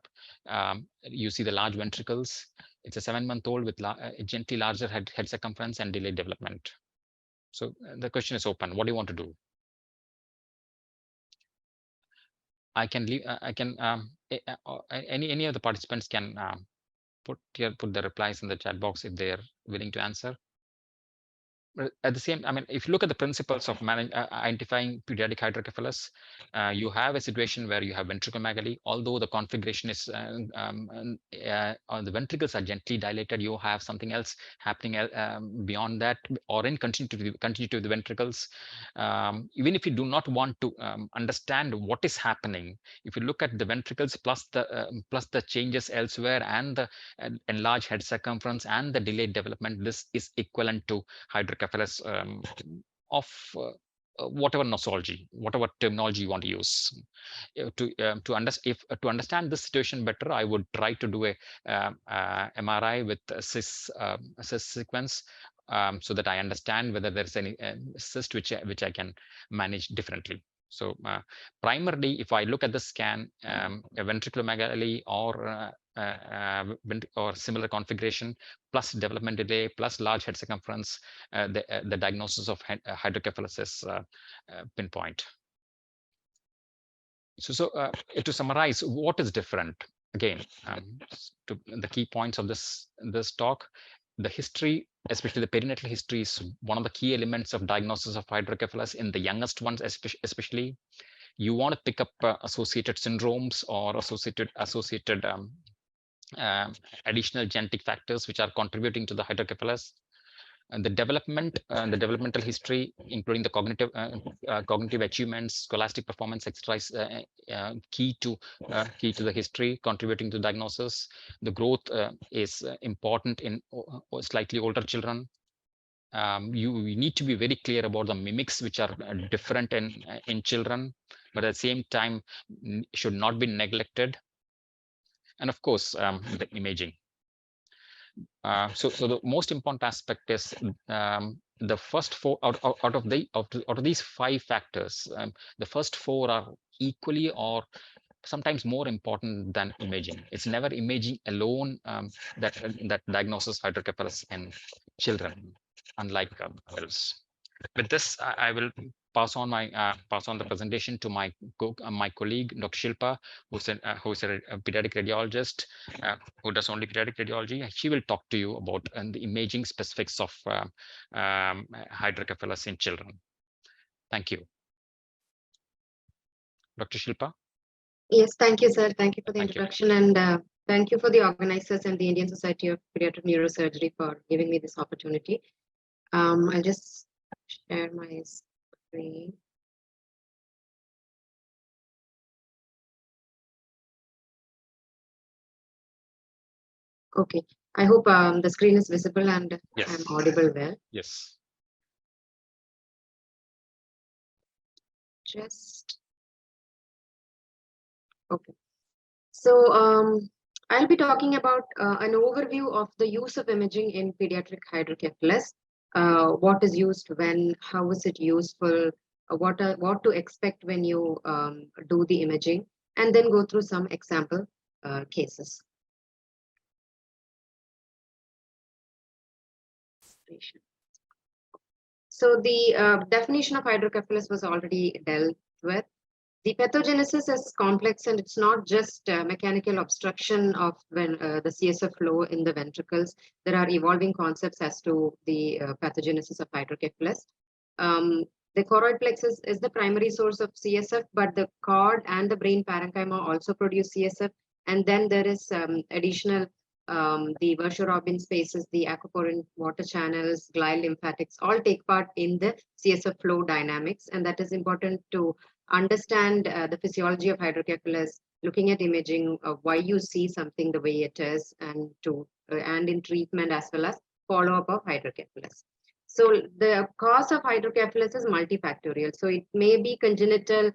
You see the large ventricles. It's a 7-month-old with gently larger head circumference and delayed development. So the question is open. What do you want to do? I can leave. Any of the participants can put the replies in the chat box if they are willing to answer. At the same, I mean, if you look at the principles of identifying pediatric hydrocephalus, you have a situation where you have ventriculomegaly. Although the configuration is the ventricles are gently dilated, you have something else happening beyond that, or in continuity to the ventricles. Even if you do not want to understand what is happening, if you look at the ventricles plus the changes elsewhere and the enlarged head circumference and the delayed development, this is equivalent to hydrocephalus of whatever nosology, whatever terminology you want to use. To understand this situation better, I would try to do a MRI with a CIS sequence, so that I understand whether there's any cyst which I can manage differently. So primarily, if I look at the scan, a ventriculomegaly or similar configuration plus development delay plus large head circumference, the diagnosis of hydrocephalus is pinpoint. To summarize, what is different? Again, to the key points of this talk, the history, especially the perinatal history, is one of the key elements of diagnosis of hydrocephalus in the youngest ones, especially. You want to pick up associated syndromes or associated additional genetic factors which are contributing to the hydrocephalus. And the developmental history, including the cognitive achievements, scholastic performance, etc., is key to the history contributing to diagnosis. The growth is important in slightly older children. You need to be very clear about the mimics which are different in children, but at the same time should not be neglected. And of course, the imaging. So the most important aspect is the first four out of these 5 factors. The first 4 are equally or sometimes more important than imaging. It's never imaging alone that diagnoses hydrocephalus in children, unlike adults. With this, I will pass on the presentation to my colleague, Dr. Shilpa, who's a pediatric radiologist who does only pediatric radiology. She will talk to you about the imaging specifics of hydrocephalus in children. Thank you. Dr. Shilpa. Yes, thank you, sir. Thank you for the introduction, and thank you for the organizers and the Indian Society of Pediatric Neurosurgery for giving me this opportunity. I'll just share my screen. Okay, I hope the screen is visible and yes. I'm audible well. Yes. Just okay. So I'll be talking about an overview of the use of imaging in pediatric hydrocephalus. What is used when, how is it useful, what to expect when you do the imaging, and then go through some example cases. So the definition of hydrocephalus was already dealt with. The pathogenesis is complex, and it's not just mechanical obstruction of the CSF flow in the ventricles. There are evolving concepts as to the pathogenesis of hydrocephalus. The choroid plexus is the primary source of CSF, but the cord and the brain parenchyma also produce CSF. And then there is additional, the Virchow-Robin spaces, the aquaporin water channels, glial lymphatics, all take part in the CSF flow dynamics. And that is important to understand the physiology of hydrocephalus, looking at imaging, why you see something the way it is, and in treatment as well as follow-up of hydrocephalus. So the cause of hydrocephalus is multifactorial. So it may be congenital,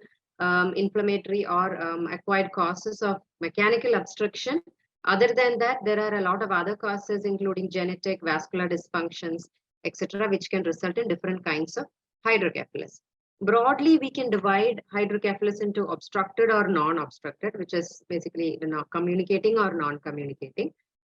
inflammatory, or acquired causes of mechanical obstruction. Other than that, there are a lot of other causes, including genetic, vascular dysfunctions, etc., which can result in different kinds of hydrocephalus. Broadly, we can divide hydrocephalus into obstructed or non-obstructed, which is basically communicating or non-communicating.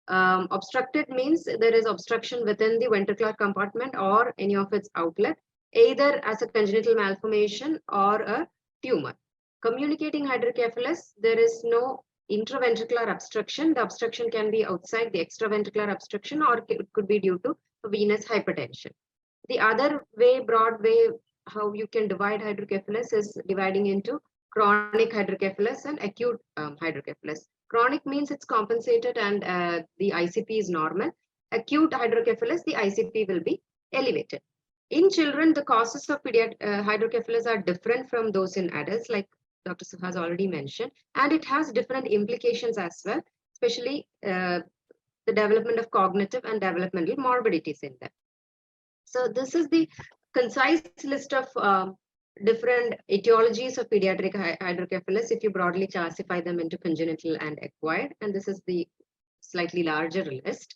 Obstructed means there is obstruction within the ventricular compartment or any of its outlet, either as a congenital malformation or a tumor. Communicating hydrocephalus, there is no intraventricular obstruction. The obstruction can be outside the extraventricular obstruction, or it could be due to venous hypertension. The other way, broad way, how you can divide hydrocephalus is dividing into chronic hydrocephalus and acute hydrocephalus. Chronic means it's compensated and the ICP is normal. Acute hydrocephalus, the ICP will be elevated. In children, the causes of hydrocephalus are different from those in adults, like Dr. Suhas already mentioned, and it has different implications as well, especially the development of cognitive and developmental morbidities in them. So this is the concise list of different etiologies of pediatric hydrocephalus if you broadly classify them into congenital and acquired, and this is the slightly larger list.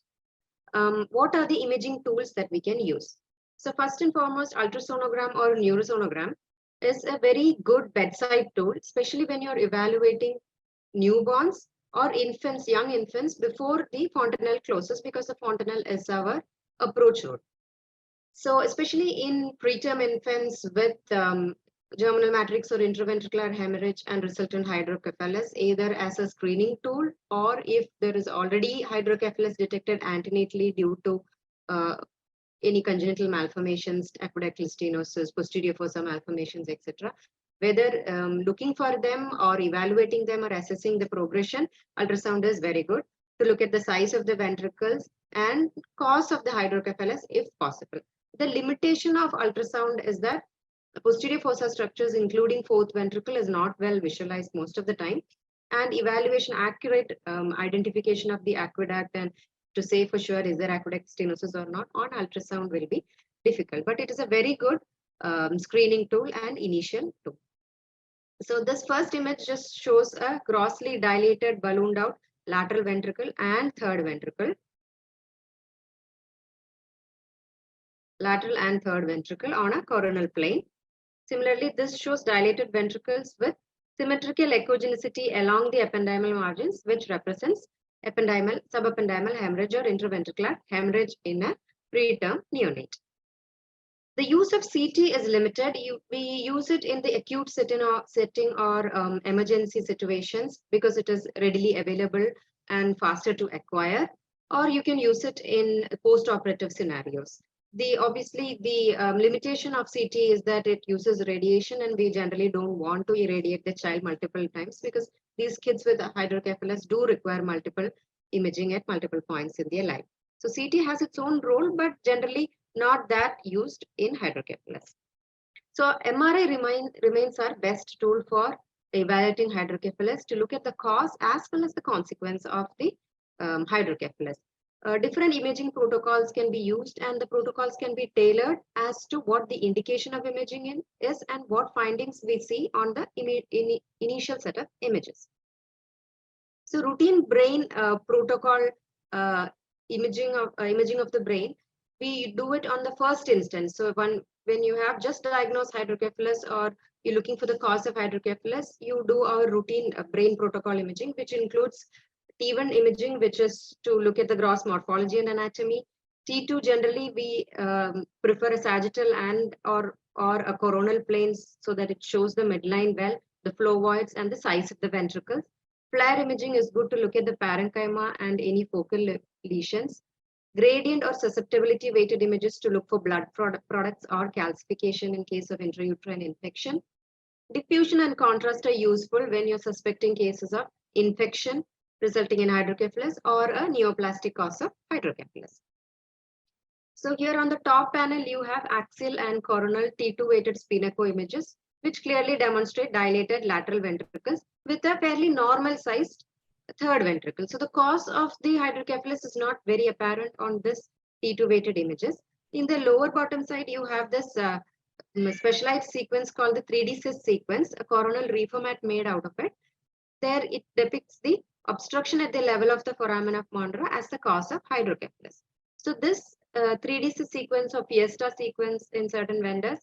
What are the imaging tools that we can use? So first and foremost, ultrasonogram or neurosonogram is a very good bedside tool, especially when you're evaluating newborns or infants, young infants, before the fontanelle closes, because the fontanelle is our approach road. So especially in preterm infants with germinal matrix or intraventricular hemorrhage and resultant hydrocephalus, either as a screening tool or if there is already hydrocephalus detected antenatally due to any congenital malformations, aqueductal stenosis, posterior fossa malformations, etc. Whether looking for them or evaluating them or assessing the progression, ultrasound is very good to look at the size of the ventricles and cause of the hydrocephalus if possible. The limitation of ultrasound is that the posterior fossa structures, including fourth ventricle, is not well visualized most of the time. And evaluation, accurate identification of the aqueduct and to say for sure is there aqueduct stenosis or not on ultrasound will be difficult. But it is a very good screening tool and initial tool. So this first image just shows a grossly dilated, ballooned out lateral ventricle and third ventricle. Lateral and third ventricle on a coronal plane. Similarly, this shows dilated ventricles with symmetrical echogenicity along the ependymal margins, which represents ependymal, subependymal hemorrhage or intraventricular hemorrhage in a preterm neonate. The use of CT is limited. We use it in the acute setting or emergency situations because it is readily available and faster to acquire, or you can use it in post-operative scenarios. Obviously, the limitation of CT is that it uses radiation, and we generally don't want to irradiate the child multiple times because these kids with hydrocephalus do require multiple imaging at multiple points in their life. So CT has its own role, but generally not that used in hydrocephalus. So MRI remains our best tool for evaluating hydrocephalus to look at the cause as well as the consequence of the hydrocephalus. Different imaging protocols can be used, and the protocols can be tailored as to what the indication of imaging is and what findings we see on the initial set of images. So routine brain protocol imaging of the brain, we do it on the first instance. So when you have just diagnosed hydrocephalus or you're looking for the cause of hydrocephalus, you do our routine brain protocol imaging, which includes T1 imaging, which is to look at the gross morphology and anatomy. T2, generally we prefer a sagittal and or a coronal planes so that it shows the midline well, the flow voids and the size of the ventricles. FLAIR imaging is good to look at the parenchyma and any focal lesions. Gradient or susceptibility weighted images to look for blood products or calcification in case of intrauterine infection. Diffusion and contrast are useful when you're suspecting cases of infection resulting in hydrocephalus or a neoplastic cause of hydrocephalus. So here on the top panel, you have axial and coronal T2 weighted spin echo images, which clearly demonstrate dilated lateral ventricles with a fairly normal sized third ventricle. So the cause of the hydrocephalus is not very apparent on this T2 weighted images. In the lower bottom side, you have this specialized sequence called the 3D cyst sequence, a coronal reformat made out of it. There it depicts the obstruction at the level of the foramen of Monro as the cause of hydrocephalus. So this 3D cyst sequence or Fiesta sequence in certain vendors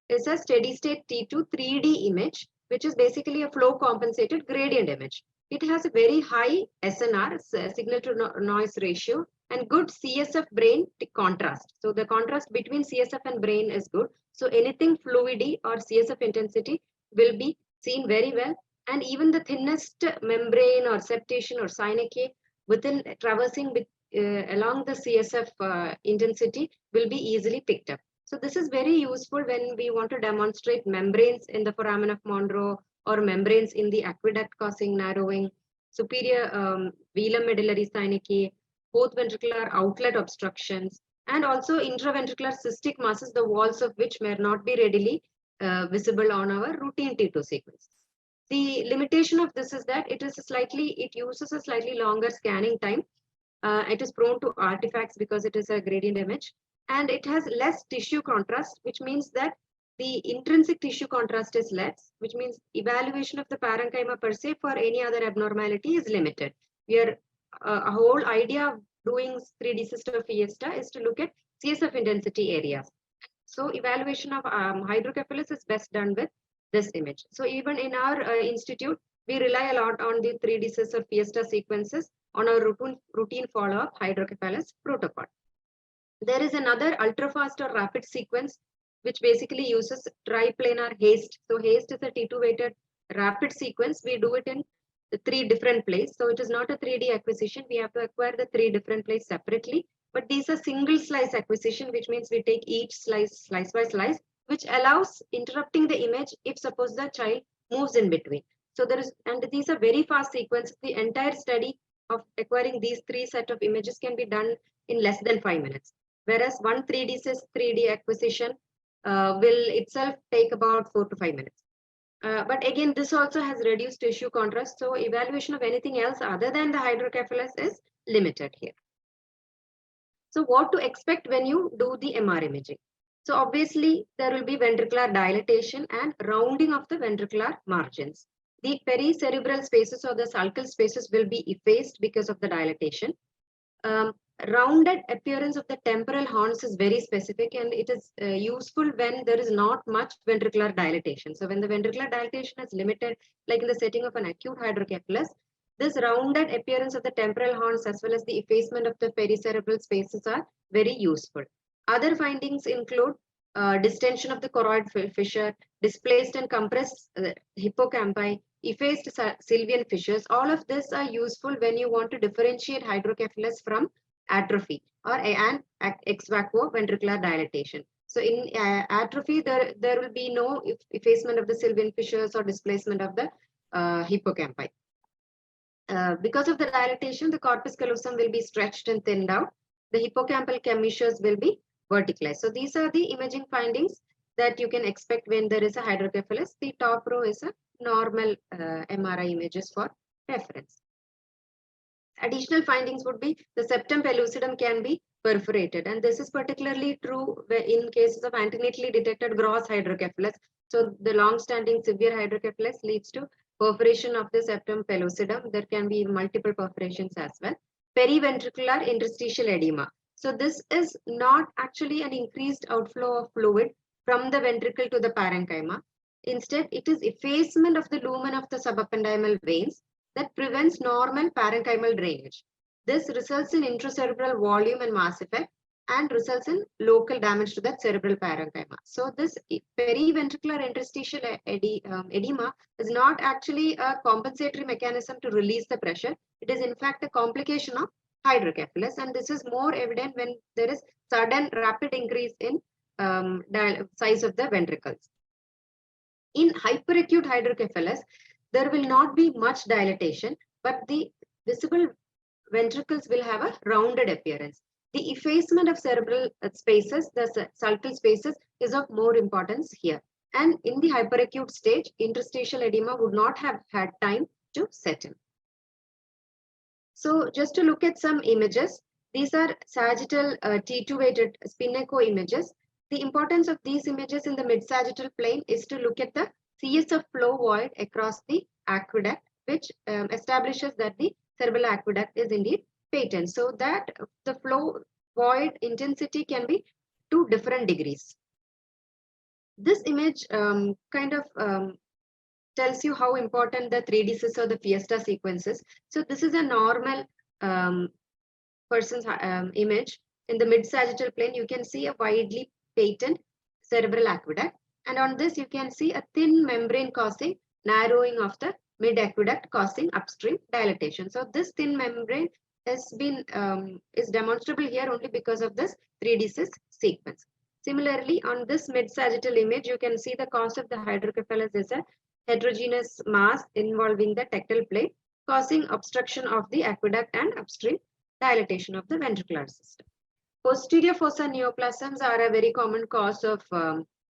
is a steady state T2 3D image, which is basically a flow compensated gradient image. It has a very high SNR, signal to noise ratio, and good CSF brain contrast. So the contrast between CSF and brain is good. So anything fluidy or CSF intensity will be seen very well. And even the thinnest membrane or septation or synecdoche within traversing with, along the CSF intensity will be easily picked up. So this is very useful when we want to demonstrate membranes in the foramen of Monro or membranes in the aqueduct causing narrowing, superior velum medullary synecdoche, fourth ventricular outlet obstructions, and also intraventricular cystic masses, the walls of which may not be readily visible on our routine T2 sequence. The limitation of this is that it uses a slightly longer scanning time. It is prone to artifacts because it is a gradient image, and it has less tissue contrast, which means that the intrinsic tissue contrast is less, which means evaluation of the parenchyma per se for any other abnormality is limited. A whole idea of doing 3D cyst or Fiesta is to look at CSF intensity areas. So evaluation of hydrocephalus is best done with this image. So even in our institute, we rely a lot on the 3D cyst or Fiesta sequences on our routine follow-up hydrocephalus protocol. There is another ultra-fast or rapid sequence which basically uses triplanar haste. So haste is a T2 weighted rapid sequence. We do it in the 3 different places. So it is not a 3D acquisition. We have to acquire the 3 different places separately. But these are single slice acquisition, which means we take each slice by slice, which allows interrupting the image if suppose the child moves in between. So there is, and these are very fast sequence. The entire study of acquiring these 3 set of images can be done in less than 5 minutes. Whereas one 3D acquisition will itself take about 4 to 5 minutes. But again, this also has reduced tissue contrast. So evaluation of anything else other than the hydrocephalus is limited here. So what to expect when you do the MR imaging? So obviously there will be ventricular dilatation and rounding of the ventricular margins. The pericerebral spaces or the sulcal spaces will be effaced because of the dilatation. Rounded appearance of the temporal horns is very specific, and it is useful when there is not much ventricular dilatation. So when the ventricular dilatation is limited, like in the setting of an acute hydrocephalus, this rounded appearance of the temporal horns as well as the effacement of the pericerebral spaces are very useful. Other findings include distension of the choroid fissure, displaced and compressed hippocampi, effaced sylvian fissures. All of this are useful when you want to differentiate hydrocephalus from atrophy or an ex vacuo ventricular dilatation. So in atrophy, there will be no effacement of the sylvian fissures or displacement of the hippocampi. Because of the dilatation, the corpus callosum will be stretched and thinned out. The hippocampal commissures will be verticalized. So these are the imaging findings that you can expect when there is a hydrocephalus. The top row is a normal MRI images for reference. Additional findings would be the septum pellucidum can be perforated, and this is particularly true in cases of antenatally detected gross hydrocephalus. So the long-standing severe hydrocephalus leads to perforation of the septum pellucidum. There can be multiple perforations as well. Periventricular interstitial edema. So this is not actually an increased outflow of fluid from the ventricle to the parenchyma. Instead, it is effacement of the lumen of the subependymal veins that prevents normal parenchymal drainage. This results in intracerebral volume and mass effect and results in local damage to the cerebral parenchyma. So this periventricular interstitial edema is not actually a compensatory mechanism to release the pressure. It is in fact a complication of hydrocephalus, and this is more evident when there is sudden rapid increase in size of the ventricles. In hyperacute hydrocephalus, there will not be much dilatation, but the visible ventricles will have a rounded appearance. The effacement of cerebral spaces, the sulcal spaces, is of more importance here. And in the hyperacute stage, interstitial edema would not have had time to set in. So just to look at some images, these are sagittal T2 weighted spin echo images. The importance of these images in the mid-sagittal plane is to look at the CSF flow void across the aqueduct, which establishes that the cerebral aqueduct is indeed patent. So that the flow void intensity can be to different degrees. This image kind of tells you how important the 3D cis or the fiesta sequence is. So this is a normal person's image. In the mid-sagittal plane, you can see a widely patent cerebral aqueduct. And on this, you can see a thin membrane causing narrowing of the mid-aqueduct, causing upstream dilatation. So this thin membrane has been is demonstrable here only because of this 3D cis sequence. Similarly, on this mid-sagittal image, you can see the cause of the hydrocephalus is a heterogeneous mass involving the tectal plate, causing obstruction of the aqueduct and upstream dilatation of the ventricular system. Posterior fossa neoplasms are a very common cause of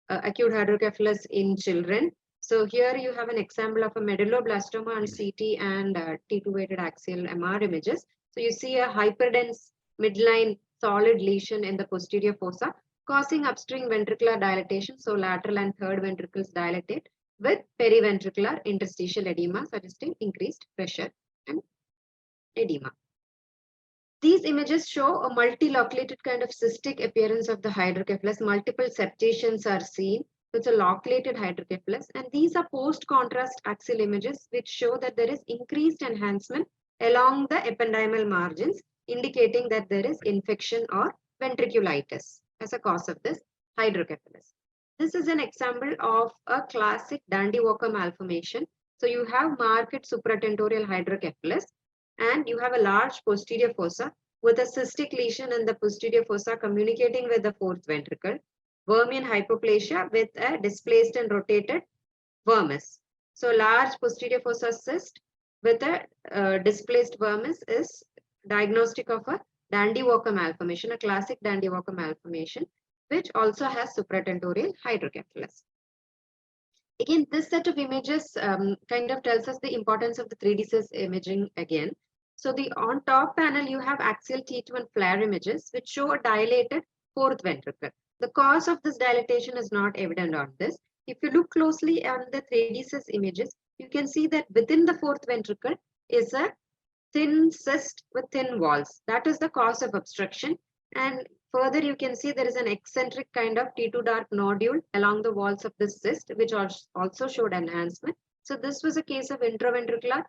acute hydrocephalus in children. So here you have an example of a medulloblastoma on CT and T2 weighted axial MR images. So you see a hyperdense midline solid lesion in the posterior fossa, causing upstream ventricular dilatation. So lateral and third ventricles dilatate with periventricular interstitial edema, suggesting increased pressure and edema. These images show a multiloculated kind of cystic appearance of the hydrocephalus. Multiple septations are seen. It's a loculated hydrocephalus, and these are post-contrast axial images which show that there is increased enhancement along the ependymal margins, indicating that there is infection or ventriculitis as a cause of this hydrocephalus. This is an example of a classic Dandy-Walker malformation. So you have marked supratentorial hydrocephalus, and you have a large posterior fossa with a cystic lesion in the posterior fossa communicating with the fourth ventricle, Vermian hypoplasia with a displaced and rotated vermis. So large posterior fossa cyst with a displaced vermis is diagnostic of a Dandy-Walker malformation, a classic Dandy-Walker malformation, which also has supratentorial hydrocephalus. Again, this set of images kind of tells us the importance of the 3D CIS imaging again. So the on top panel, you have axial T2 and flare images, which show a dilated fourth ventricle. The cause of this dilatation is not evident on this. If you look closely on the 3D CIS images, you can see that within the fourth ventricle is a thin cyst with thin walls. That is the cause of obstruction. And further, you can see there is an eccentric kind of T2 dark nodule along the walls of this cyst, which also showed enhancement. So this was a case of intraventricular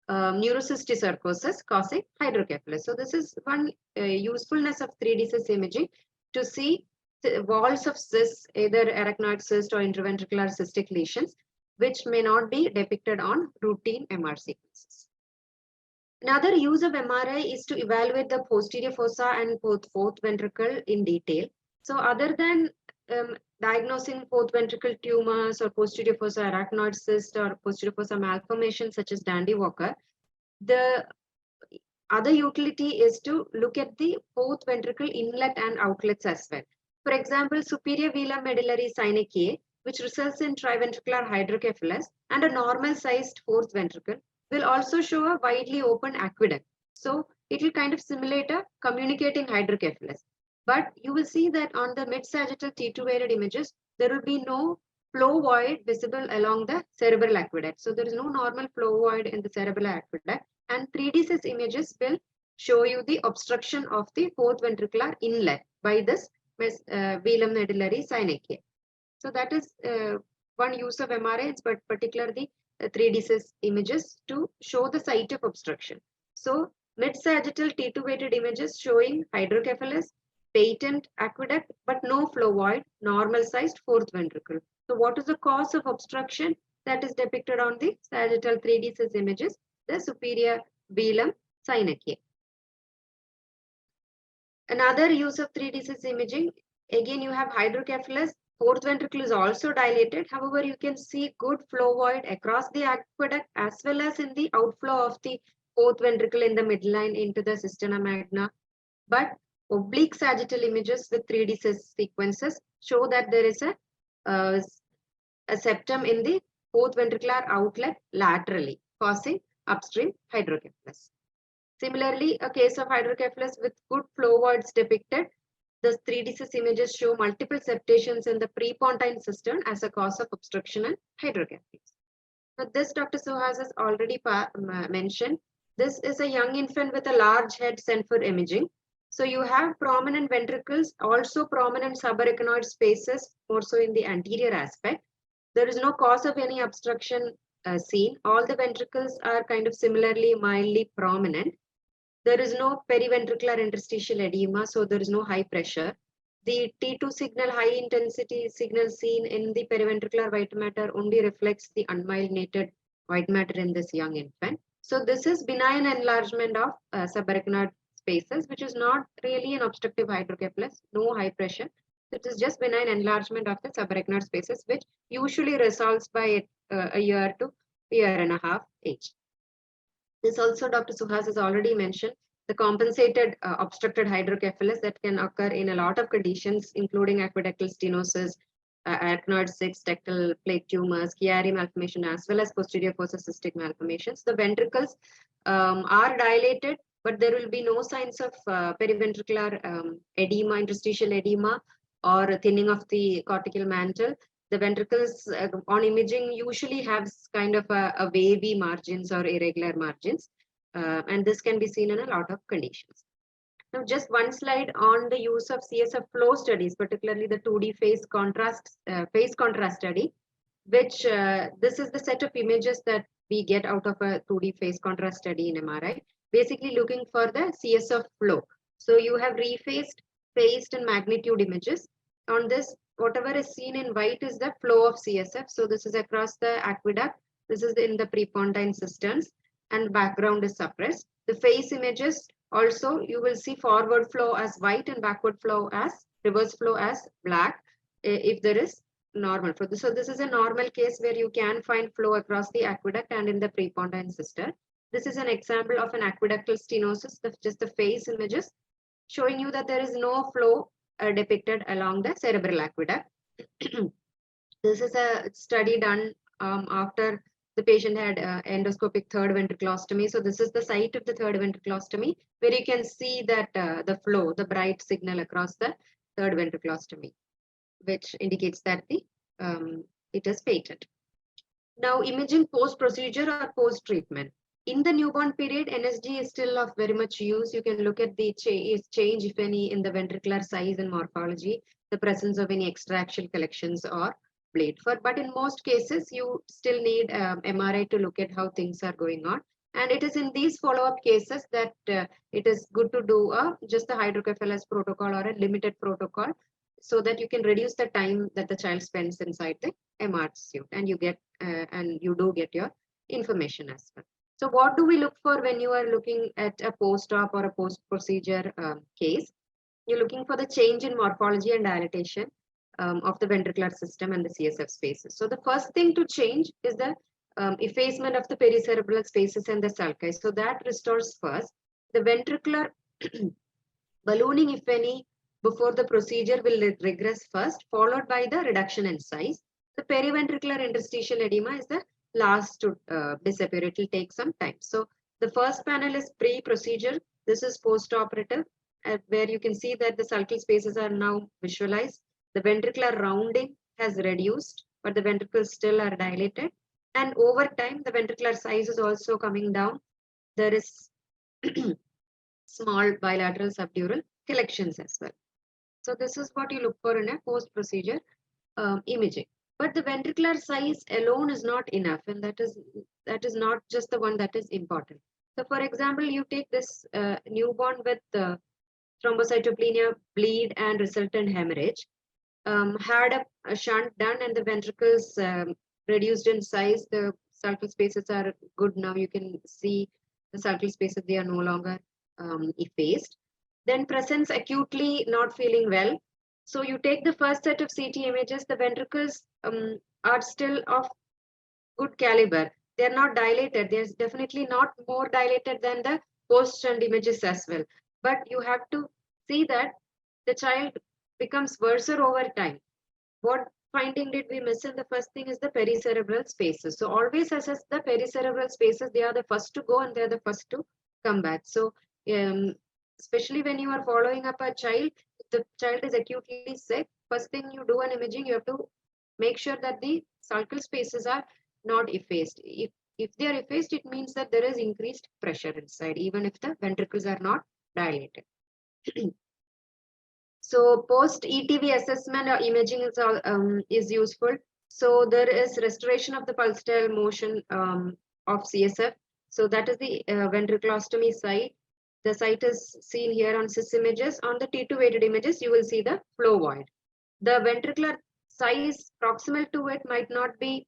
neurocysticercosis causing hydrocephalus. So this is one usefulness of 3D CIS imaging, to see the walls of cysts, either arachnoid cyst or intraventricular cystic lesions, which may not be depicted on routine MR sequences. Another use of MRI is to evaluate the posterior fossa and fourth ventricle in detail. So other than diagnosing fourth ventricle tumors or posterior fossa arachnoid cyst or posterior fossa malformation such as Dandy-Walker, the other utility is to look at the fourth ventricle inlet and outlets as well. For example, superior velar medullary synechia, which results in triventricular hydrocephalus, and a normal sized fourth ventricle will also show a widely open aqueduct. So it will kind of simulate a communicating hydrocephalus. But you will see that on the mid-sagittal T2 weighted images, there will be no flow void visible along the cerebral aqueduct. So there is no normal flow void in the cerebral aqueduct. And 3D CIS images will show you the obstruction of the fourth ventricular inlet by this velar medullary synechia. So that is one use of MRI, but particularly 3D CIS images to show the site of obstruction. So mid-sagittal T2 weighted images showing hydrocephalus, patent aqueduct, but no flow void, normal sized fourth ventricle. So what is the cause of obstruction that is depicted on the sagittal 3D CIS images? The superior velar synechia. Another use of 3D CIS imaging, again you have hydrocephalus, fourth ventricle is also dilated. However, you can see good flow void across the aqueduct as well as in the outflow of the fourth ventricle in the midline into the cisterna magna. But oblique sagittal images with 3D CIS sequences show that there is a septum in the fourth ventricular outlet laterally, causing upstream hydrocephalus. Similarly, a case of hydrocephalus with good flow voids depicted. The 3D CIS images show multiple septations in the prepontine cistern as a cause of obstruction and hydrocephalus. Now, this Dr. Suhas has already mentioned. This is a young infant with a large head sent for imaging. So you have prominent ventricles, also prominent subarachnoid spaces, more so in the anterior aspect. There is no cause of any obstruction seen. All the ventricles are kind of similarly mildly prominent. There is no periventricular interstitial edema, so there is no high pressure. The T2 signal, high intensity signal seen in the periventricular white matter only reflects the unmyelinated white matter in this young infant. So this is benign enlargement of subarachnoid spaces, which is not really an obstructive hydrocephalus, no high pressure. It is just benign enlargement of the subarachnoid spaces, which usually resolves by a year to year and a half age. This also Dr. Suhas has already mentioned, the compensated obstructed hydrocephalus that can occur in a lot of conditions, including aqueductal stenosis, arachnoid 6, tectal plate tumors, Chiari malformation, as well as posterior fossa cystic malformations. The ventricles are dilated, but there will be no signs of periventricular edema, interstitial edema, or thinning of the cortical mantle. The ventricles on imaging usually have kind of a wavy margins or irregular margins, and this can be seen in a lot of conditions. Now, just one slide on the use of CSF flow studies, particularly the 2D phase contrast study, which this is the set of images that we get out of a 2D phase contrast study in MRI, basically looking for the CSF flow. So you have rephased, phased, and magnitude images. On this, whatever is seen in white is the flow of CSF. So this is across the aqueduct. This is in the prepontine cisterns, and background is suppressed. The phase images also, you will see forward flow as white and backward flow as, reverse flow as black, if there is normal flow. So this is a normal case where you can find flow across the aqueduct and in the prepontine cistern. This is an example of an aqueductal stenosis, just the phase images showing you that there is no flow depicted along the cerebral aqueduct. This is a study done after the patient had endoscopic third ventriculostomy. So this is the site of the third ventriculostomy, where you can see that the flow, the bright signal across the third ventriculostomy, which indicates that it is patent. Now, imaging post-procedure or post-treatment. In the newborn period, NSG is still of very much use. You can look at the change, if any, in the ventricular size and morphology, the presence of any extraction collections or bleed. But in most cases, you still need MRI to look at how things are going on. And it is in these follow-up cases that it is good to do just the hydrocephalus protocol or a limited protocol, so that you can reduce the time that the child spends inside the MR suite, and you get and you do get your information as well. So what do we look for when you are looking at a post-op or a post-procedure case? You're looking for the change in morphology and dilatation of the ventricular system and the CSF spaces. So the first thing to change is the effacement of the pericerebral spaces and the sulci. So that restores first. The ventricular ballooning, if any, before the procedure will regress first, followed by the reduction in size. The periventricular interstitial edema is the last to disappear. It will take some time. So the first panel is pre-procedure. This is post-operative, where you can see that the sulcal spaces are now visualized. The ventricular rounding has reduced, but the ventricles still are dilated. And over time, the ventricular size is also coming down. There is small bilateral subdural collections as well. So this is what you look for in a post-procedure imaging. But the ventricular size alone is not enough, and that is not just the one that is important. So for example, you take this newborn with thrombocytopenia, bleed, and resultant hemorrhage, had a shunt done, and the ventricles reduced in size. The sulcal spaces are good now. You can see the sulcal spaces, they are no longer effaced. Then presents acutely not feeling well. So you take the first set of CT images, the ventricles are still of good caliber. They're not dilated. There's definitely not more dilated than the post-shunt images as well. But you have to see that the child becomes worse over time. What finding did we miss? In the first thing is the pericerebral spaces. So always assess the pericerebral spaces. They are the first to go and they're the first to come back. So especially when you are following up a child, if the child is acutely sick, first thing you do an imaging, you have to make sure that the sulcal spaces are not effaced. If they are effaced, it means that there is increased pressure inside, even if the ventricles are not dilated. So post ETV assessment or imaging is useful. So there is restoration of the pulsatile motion of CSF. So that is the ventriculostomy site. The site is seen here on CIS images. On the T2 weighted images, you will see the flow void. The ventricular size proximal to it might not be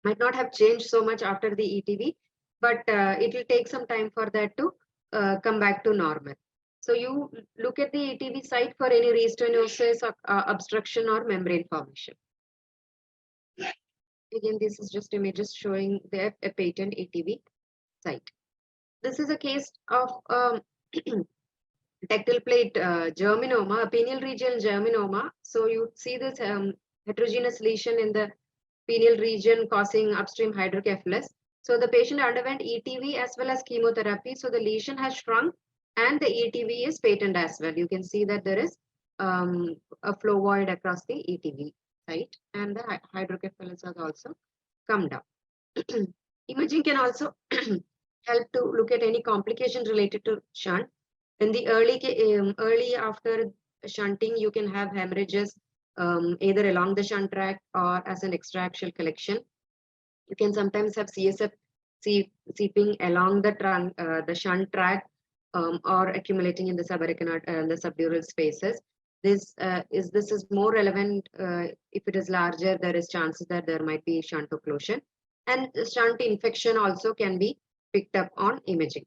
might not have changed so much after the ETV, but it will take some time for that to come back to normal. So you look at the ETV site for any restenosis, obstruction, or membrane formation. Again, this is just images showing a patent ETV site. This is a case of tectal plate germinoma, a pineal region germinoma. So you see this heterogeneous lesion in the pineal region causing upstream hydrocephalus. So the patient underwent ETV as well as chemotherapy. So the lesion has shrunk and the ETV is patent as well. You can see that there is a flow void across the ETV site, and the hydrocephalus has also come down. Imaging can also help to look at any complication related to shunt. In the early after shunting, you can have hemorrhages either along the shunt tract or as an extraaxial collection. You can sometimes have CSF seeping along the shunt tract or accumulating in the subarachnoid and the subdural spaces. this is more relevant if it is larger. There is chances that there might be shunt occlusion, and shunt infection also can be picked up on imaging.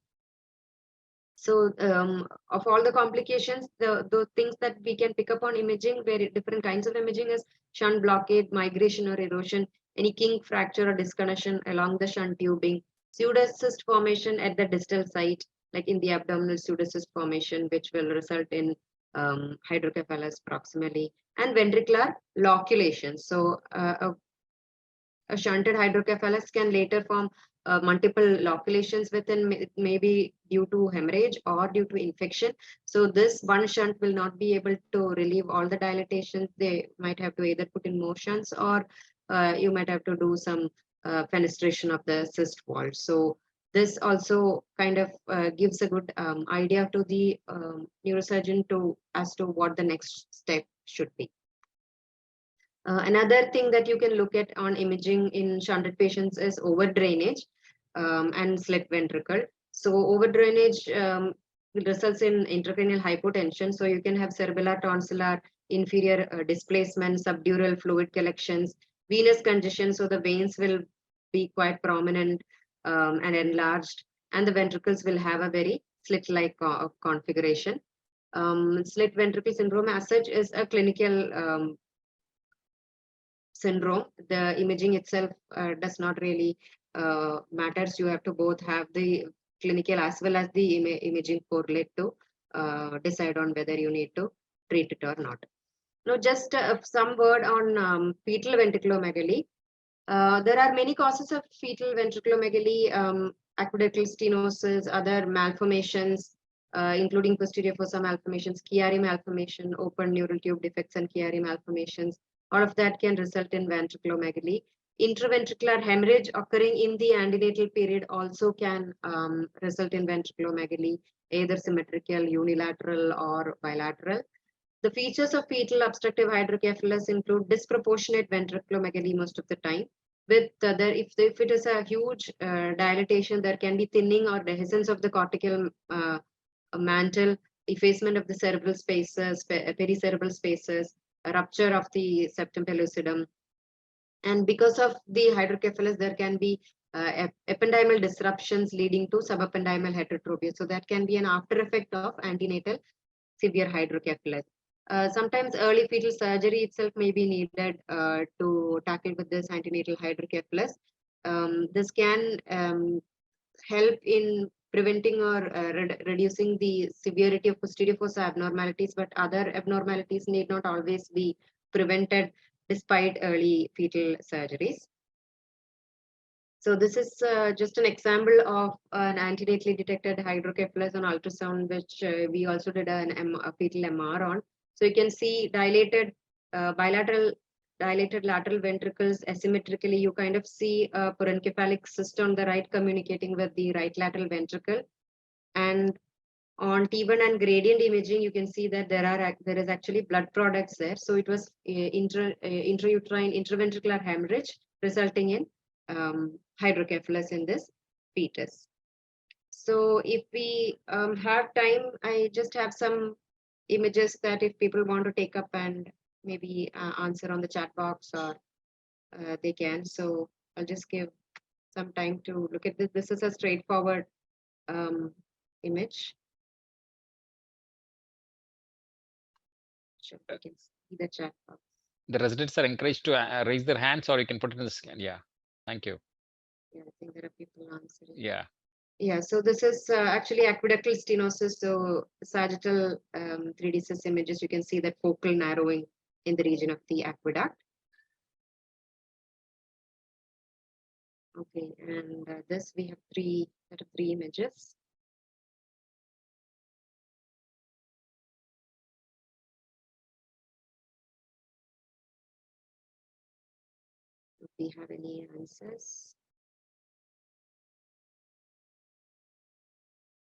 So of all the complications, the things that we can pick up on imaging, very different kinds of imaging, is shunt blockade, migration or erosion, any kink, fracture or disconnection along the shunt tubing, pseudocyst formation at the distal site, like in the abdominal pseudocyst formation, which will result in hydrocephalus proximally, and ventricular loculation. So a shunted hydrocephalus can later form multiple loculations within, maybe due to hemorrhage or due to infection. So this one shunt will not be able to relieve all the dilatation. They might have to either put in more shunts, or you might have to do some fenestration of the cyst wall. So this also kind of gives a good idea to the neurosurgeon as to what the next step should be. Another thing that you can look at on imaging in shunted patients is over drainage and slit ventricle. So over drainage results in intracranial hypotension. So you can have cerebellar tonsillar inferior displacement, subdural fluid collections, venous congestion. So the veins will be quite prominent and enlarged, and the ventricles will have a very slit-like configuration. Slit ventricle syndrome as such is a clinical syndrome. The imaging itself does not really matters. You have to both have the clinical as well as the imaging correlate to decide on whether you need to treat it or not. Now, just some word on fetal ventriculomegaly. There are many causes of fetal ventriculomegaly, aqueductal stenosis, other malformations, including posterior fossa malformations, Chiari malformation, open neural tube defects, and Chiari malformations. All of that can result in ventriculomegaly. Intraventricular hemorrhage occurring in the antenatal period also can result in ventriculomegaly, either symmetrical, unilateral, or bilateral. The features of fetal obstructive hydrocephalus include disproportionate ventriculomegaly most of the time. With if it is a huge dilatation, there can be thinning or dehiscence of the cortical mantle, effacement of the cerebral spaces, pericerebral spaces, a rupture of the septum pellucidum. And because of the hydrocephalus, there can be ependymal disruptions leading to subependymal heterotropia. So that can be an after effect of antenatal severe hydrocephalus. Sometimes early fetal surgery itself may be needed to tackle with this antenatal hydrocephalus. This can help in preventing or reducing the severity of posterior fossa abnormalities, but other abnormalities need not always be prevented despite early fetal surgeries. So this is just an example of an antenatally detected hydrocephalus on ultrasound, which we also did a fetal MR on. So you can see dilated bilateral dilated lateral ventricles asymmetrically. You kind of see a parencephalic cyst on the right communicating with the right lateral ventricle. And on T1 and gradient imaging, you can see that there is actually blood products there. So it was intrauterine intraventricular hemorrhage resulting in hydrocephalus in this fetus. So if we have time, I just have some images that if people want to take up and maybe answer on the chat box, or they can. So I'll just give some time to look at this. This is a straightforward image. Sure, you can see the chat box. The residents are encouraged to raise their hands, or you can put it in the scan. Yeah, thank you. Yeah, I think there are people answering. Yeah. Yeah, so this is actually aqueductal stenosis. So sagittal 3D CIS images, you can see that focal narrowing in the region of the aqueduct. Okay, and this we have three images. Do we have any answers?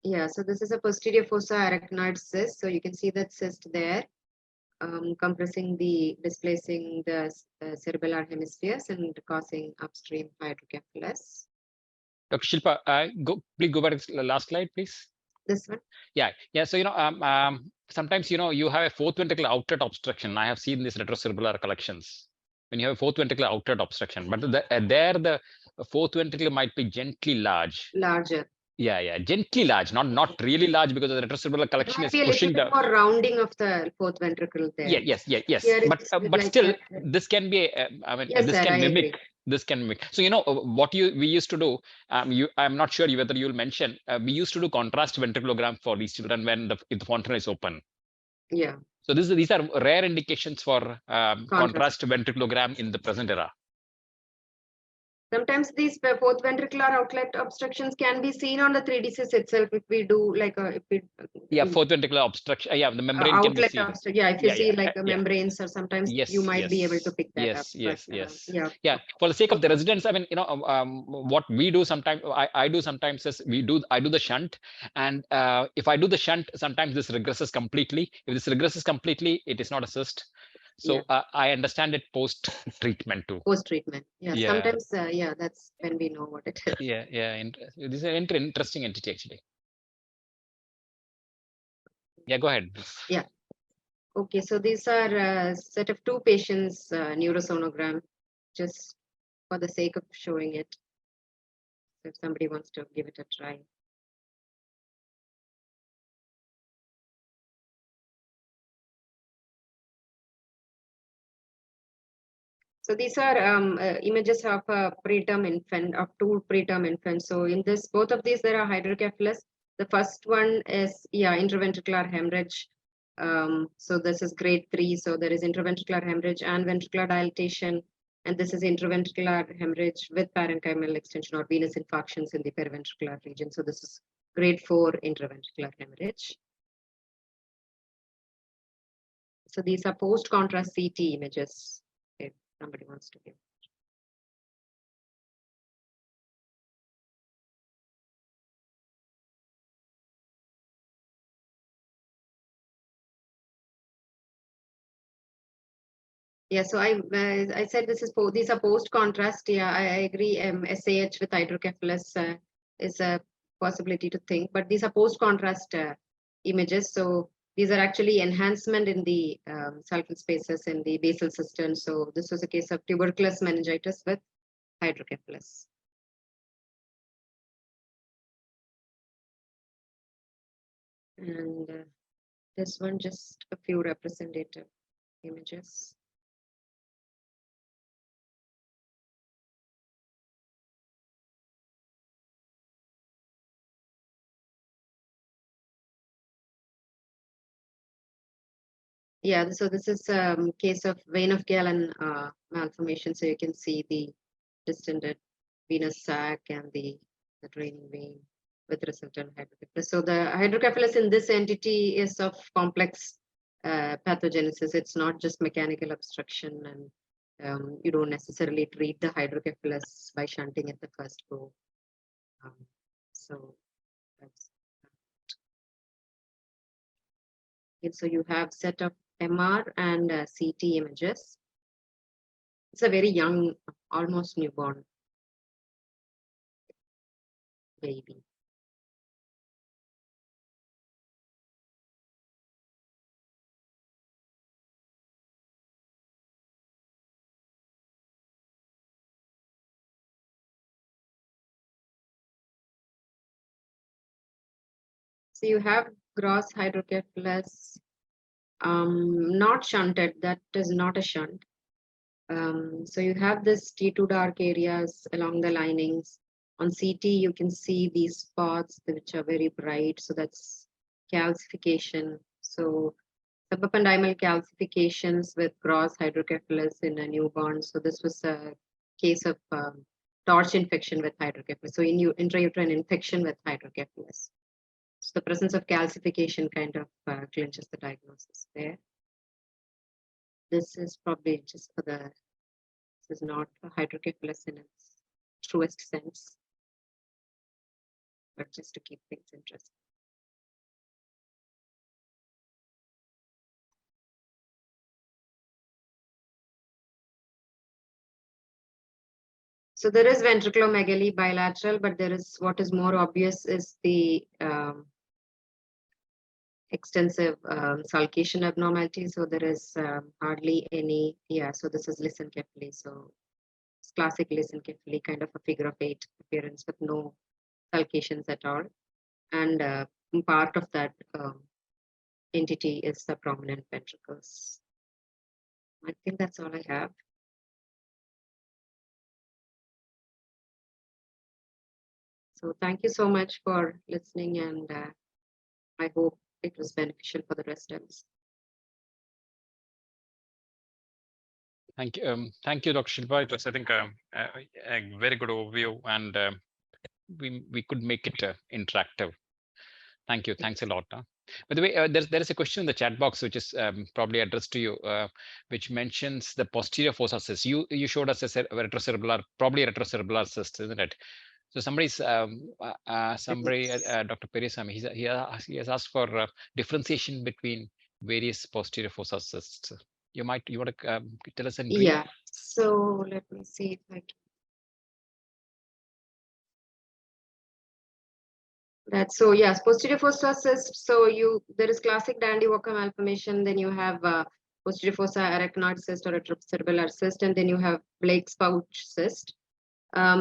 Yeah, so this is a posterior fossa arachnoid cyst. So you can see that cyst there, displacing the cerebellar hemispheres and causing upstream hydrocephalus. Dr. Shilpa, please go back to the last slide, please. This one? Yeah. So, sometimes, you have a fourth ventricular outlet obstruction. I have seen these retrocerebellar collections. When you have a fourth ventricular outlet obstruction, but the fourth ventricle might be gently large. Larger. Yeah, gently large, not really large, because the retrocerebellar collection is pushing the more rounding of the fourth ventricle there. Yes. Here But like still, that. this can be. Yes, this sir, can I mimic. agree. This can mimic. So what we used to do. I'm not sure whether you'll mention. We used to do contrast ventriculogram for these children when the fontanelle is open. Yeah. So these are rare indications for contrast ventriculogram in the present era. Sometimes these fourth ventricular outlet obstructions can be seen on the 3D itself if we do like Fourth ventricular obstruction. The membrane can be outlet seen. obstruction. Yeah, if you see like membranes, or sometimes you might be able to pick that up. Yes. Yeah. For the sake of the residents, what we do sometimes, I do sometimes is I do the shunt, and if I do the shunt, sometimes this regresses completely. If this regresses completely, it is not a cyst. So I understand it post treatment too. Post treatment, sometimes that's when we know what it is. This is an interesting entity actually. Go ahead. Okay, so these are a set of 2 patients neurosonogram, just for the sake of showing it. So if somebody wants to give it a try. So these are images of a preterm infant, of 2 preterm infants. So in this, both of these, there are hydrocephalus. The first one is intraventricular hemorrhage. So this is grade 3. So there is intraventricular hemorrhage and ventricular dilatation. And this is intraventricular hemorrhage with parenchymal extension or venous infarctions in the periventricular region. So this is grade 4 intraventricular hemorrhage. So these are post-contrast CT images. If somebody wants to give. So I said this is these are post contrast. I agree. SAH with hydrocephalus is a possibility to think, but these are post contrast images. So these are actually enhancement in the sulcal spaces in the basal cistern. So this was a case of tuberculous meningitis with hydrocephalus. And this one, just a few representative images. So this is case of vein of Galen malformation. So you can see the distended venous sac and the draining vein with resultant hydrocephalus. So the hydrocephalus in this entity is of complex pathogenesis. It's not just mechanical obstruction, and you don't necessarily treat the hydrocephalus by shunting at the first go. So that's it. So you have set of MR and CT images. It's a very young, almost newborn baby. So you have gross hydrocephalus, not shunted. That is not a shunt. So you have this T2 dark areas along the linings. On CT, you can see these spots which are very bright. So that's calcification. So subependymal calcifications with gross hydrocephalus in a newborn. So this was a case of torch infection with hydrocephalus. So intrauterine infection with hydrocephalus. So the presence of calcification kind of clinches the diagnosis there. This is probably just for this is not hydrocephalus in its truest sense, but just to keep things interesting. So there is ventriculomegaly bilateral, but there is what is more obvious is the extensive sulcation abnormality. So there is hardly any, so this is listen carefully. So it's classic listen carefully, kind of a figure of 8 appearance with no sulcations at all. And part of that entity is the prominent ventricles. I think that's all I have. So thank you so much for listening, and I hope it was beneficial for the rest of us. Thank you. Thank you, Dr. Shilpa. It was, I think, a very good overview, and we could make it interactive. Thank you. Thanks a lot. By the way, there is a question in the chat box which is probably addressed to you, which mentions the posterior fossa cyst. You showed us a retrocerebellar, probably a retrocerebellar cyst, isn't it? So somebody's Dr. Perisami, he has asked for differentiation between various posterior fossa cysts. You want to tell us in brief? Yeah. So let me see if I can. That's so yes, posterior fossa cyst. So there is classic dandy walker malformation. Then you have posterior fossa arachnoid cyst or retrocerebellar cyst, and then you have Blake's pouch cyst.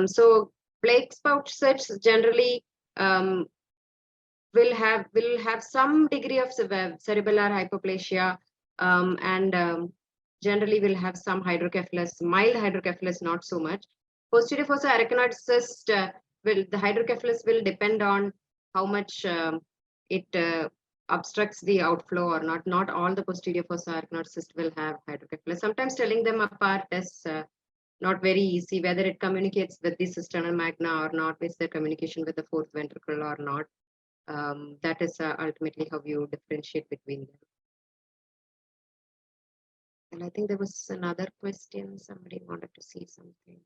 So Blake's pouch cysts generally will have some degree of cerebellar hypoplasia, and generally will have some hydrocephalus, mild hydrocephalus, not so much. Posterior fossa arachnoid cyst, the hydrocephalus will depend on how much it obstructs the outflow or not. Not all the posterior fossa arachnoid cyst will have hydrocephalus. Sometimes telling them apart is not very easy, whether it communicates with the cisternal magna or not, with the communication with the fourth ventricle or not. That is ultimately how you differentiate between them. And I think there was another question. Somebody wanted to see something.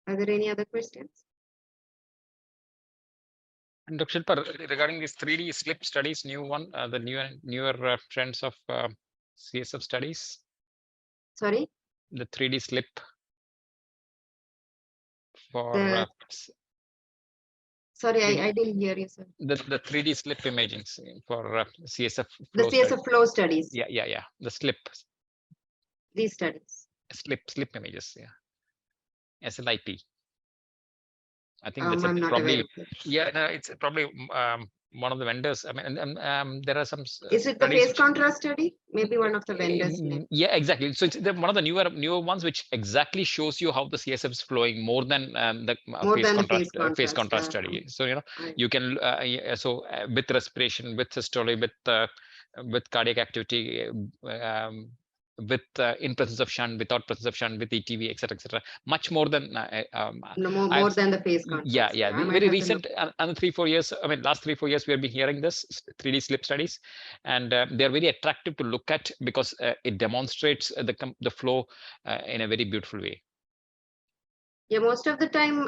Are there any other questions? And Dr. Shilpa, regarding these 3D slip studies, new one, the newer trends of CSF studies. Sorry? The 3D slip for sorry, I didn't hear you, sir. The 3D slip imaging for CSF flow. The CSF flow studies. Yeah. The slip. These studies. Slip images. Yeah. SLIP. I think that's I'm not probably. aware. No, it's probably one of the vendors. I mean, there are some. Is it the phase contrast study? Maybe one of the vendors. Yeah, exactly. So it's one of the newer ones, which exactly shows you how the CSF is flowing more than the phase contrast study. So you can so with respiration, with systole, with cardiac activity. With in presence of shunt, without presence of shunt, with ETV, etc., much more than more than the phase contrast. Yeah. Very recent, and 3-4 years. I mean, last 3-4 years, we have been hearing this 3D slip studies, and they're very attractive to look at because it demonstrates the flow in a very beautiful way. Yeah, most of the time,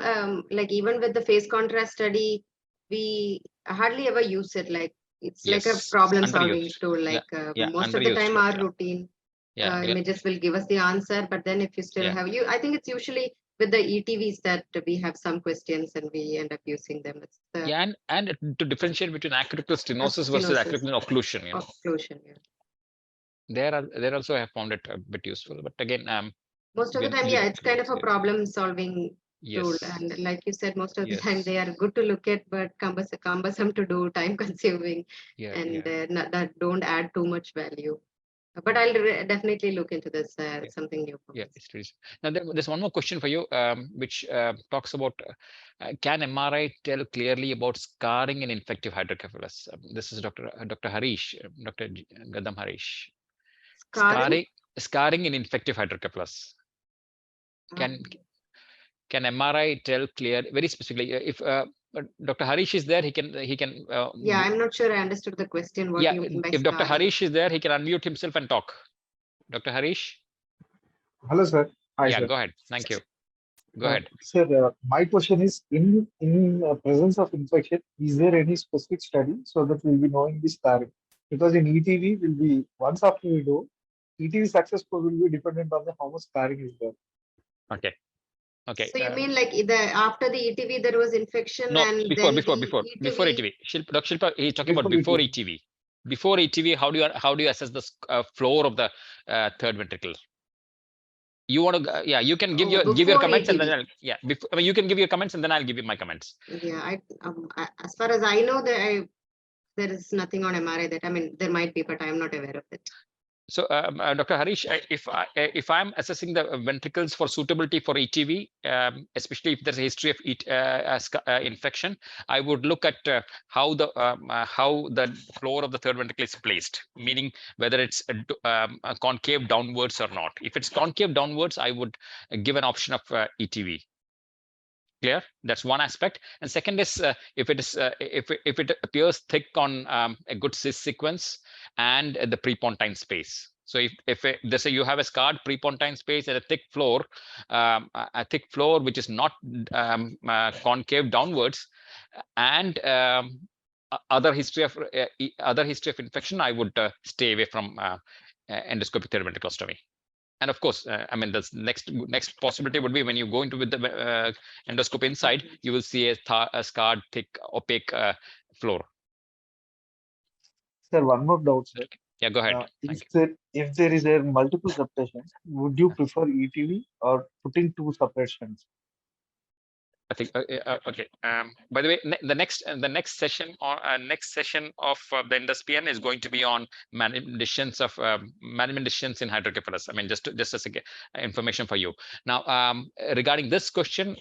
like even with the phase contrast study, we hardly ever use it. Like it's like a problem-solving tool. Like most of the time, our routine. Images will give us the answer, but then if you still have I think it's usually with the ETVs that we have some questions and we end up using them. It's and to differentiate between acrotic stenosis versus acrotic occlusion. Occlusion, There also I have found it a bit useful, but again, most of the time, it's kind of a problem-solving tool, and like you said, most of the time they are good to look at, but cumbersome to do, time-consuming, and that don't add too much value. But I'll definitely look into this, something new. It's really. Now, there's one more question for you, which talks about can MRI tell clearly about scarring in infective hydrocephalus? This is Dr. Harish, Dr. Gadam Harish. Scarring in infective hydrocephalus. Can MRI tell clear, very specifically, if Dr. Harish is there, he can. I'm not sure I understood the question. What do you mean by if Dr. Harish is there, he can unmute himself and talk. Dr. Harish. Hello, sir. Hi, sir. Go ahead. Thank you. Go ahead. Sir, my question is, in presence of infection, is there any specific study so that we'll be knowing the scarring? Because in ETV, will be once after we do, ETV successful will be dependent on how much scarring is there. Okay. Okay. So you mean like after the ETV there was infection No, and before then before ETV. Dr. Shilpa, he's talking about Before before ETV. Before ETV, how do you assess the floor of the third ventricle? You want to, yeah, you can give your comments and then before, I mean, you can give your comments and then I'll give you my comments. Yeah, as far as I know, there is nothing on MRI that, I mean, there might be, but I'm not aware of it. So, Dr. Harish, if I'm assessing the ventricles for suitability for ETV, especially if there's a history of infection, I would look at how the floor of the third ventricle is placed, meaning whether it's a concave downwards or not. If it's concave downwards, I would give an option of ETV. Clear? That's one aspect. And second is if it appears thick on a good cis sequence and the prepontine space. So if let's say you have a scarred prepontine space and a thick floor which is not concave downwards, and other history of infection, I would stay away from endoscopic third ventriculostomy. And of course, I mean, the next possibility would be when you go into with the endoscope inside, you will see a scarred, thick, opaque floor. Sir, one more doubt, sir. Yeah, go ahead. If there is a multiple septations, would you prefer ETV or putting 2 separate shunts? I think okay. By the way, the next session or next session of the IndSPN is going to be on management decisions in hydrocephalus. I mean, just as information for you. Now, regarding this question,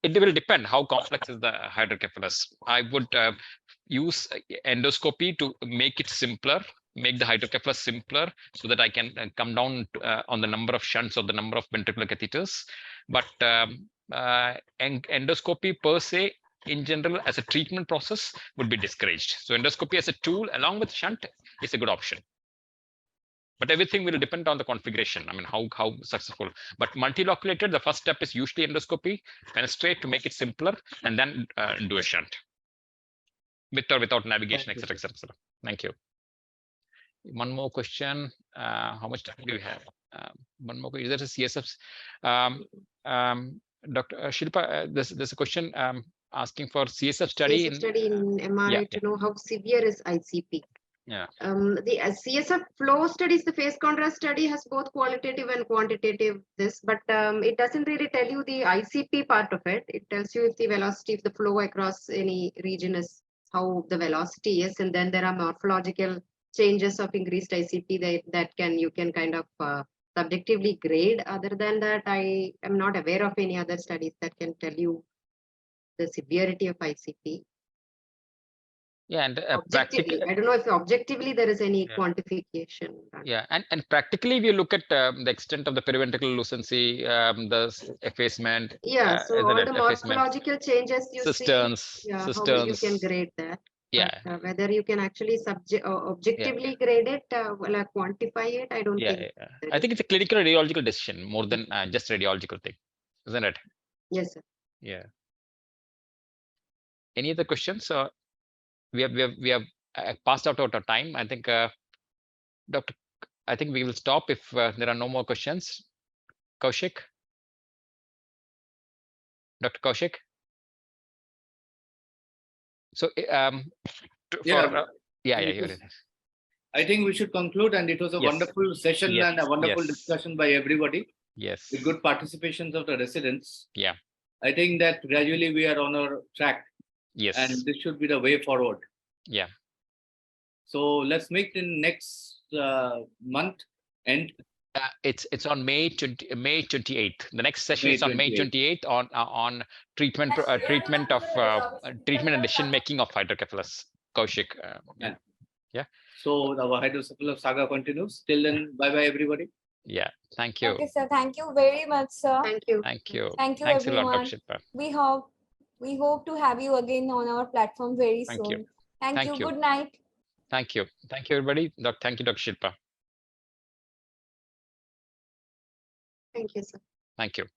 it will depend how complex is the hydrocephalus. I would use endoscopy to make it simpler, make the hydrocephalus simpler, so that I can come down on the number of shunts or the number of ventricular catheters. But endoscopy per se, in general, as a treatment process, would be discouraged. So endoscopy as a tool along with shunt is a good option. But everything will depend on the configuration. I mean, how successful. But multiloculated, the first step is usually endoscopy, penetrate to make it simpler, and then do a shunt, with or without navigation, etc., etc. Thank you. One more question. How much time do we have? One more question. Is there a CSF? Dr. Shilpa, there's a question asking for CSF study. CSF in MRI to know how severe is ICP. Yeah. The CSF flow studies, the phase contrast study has both qualitative and quantitative but it doesn't really tell you the ICP part of it. It tells you if the velocity, if the flow across any region is how the velocity is, and then there are morphological changes of increased ICP that you can kind of subjectively grade. Other than that, I am not aware of any other studies that can tell you the severity of ICP. Yeah, and practically, I don't know if objectively there is any quantification. Yeah, and practically, if you look at the extent of the periventricular lucency, the effacement. Yeah, so all the morphological changes you cisterns, see, how you can grade that. Yeah. But, whether you can actually objectively grade it, quantify it, I don't think. Yeah. I think it's a clinical radiological decision more than just radiological thing, isn't it? Yes, sir. Yeah. Any other questions? We have passed out of time. I think, Doctor. I think we will stop if there are no more questions. Kaushik. Dr. Kaushik. So, I think we should conclude, and it was a wonderful session and a wonderful discussion by everybody. Yes. With good participations of the residents. Yeah. I think that gradually we are on our track. Yes. And this should be the way forward. Yeah. So let's make the next month end. It's on May 28th. The next session is on May 28th on treatment and decision making of hydrocephalus. Kaushik. Yeah. So our hydrocephalus saga continues. Till then, bye bye everybody. Yeah. Thank you. Okay, sir. Thank you very much, sir. Thank you. Thank you. Thank you, Thanks everyone. a lot, Dr. Shilpa. We hope to have you again on our platform very soon. You. Thank you. Good night. Thank you. Thank you, everybody. Thank you, Dr. Shilpa. Thank you, sir. Thank you.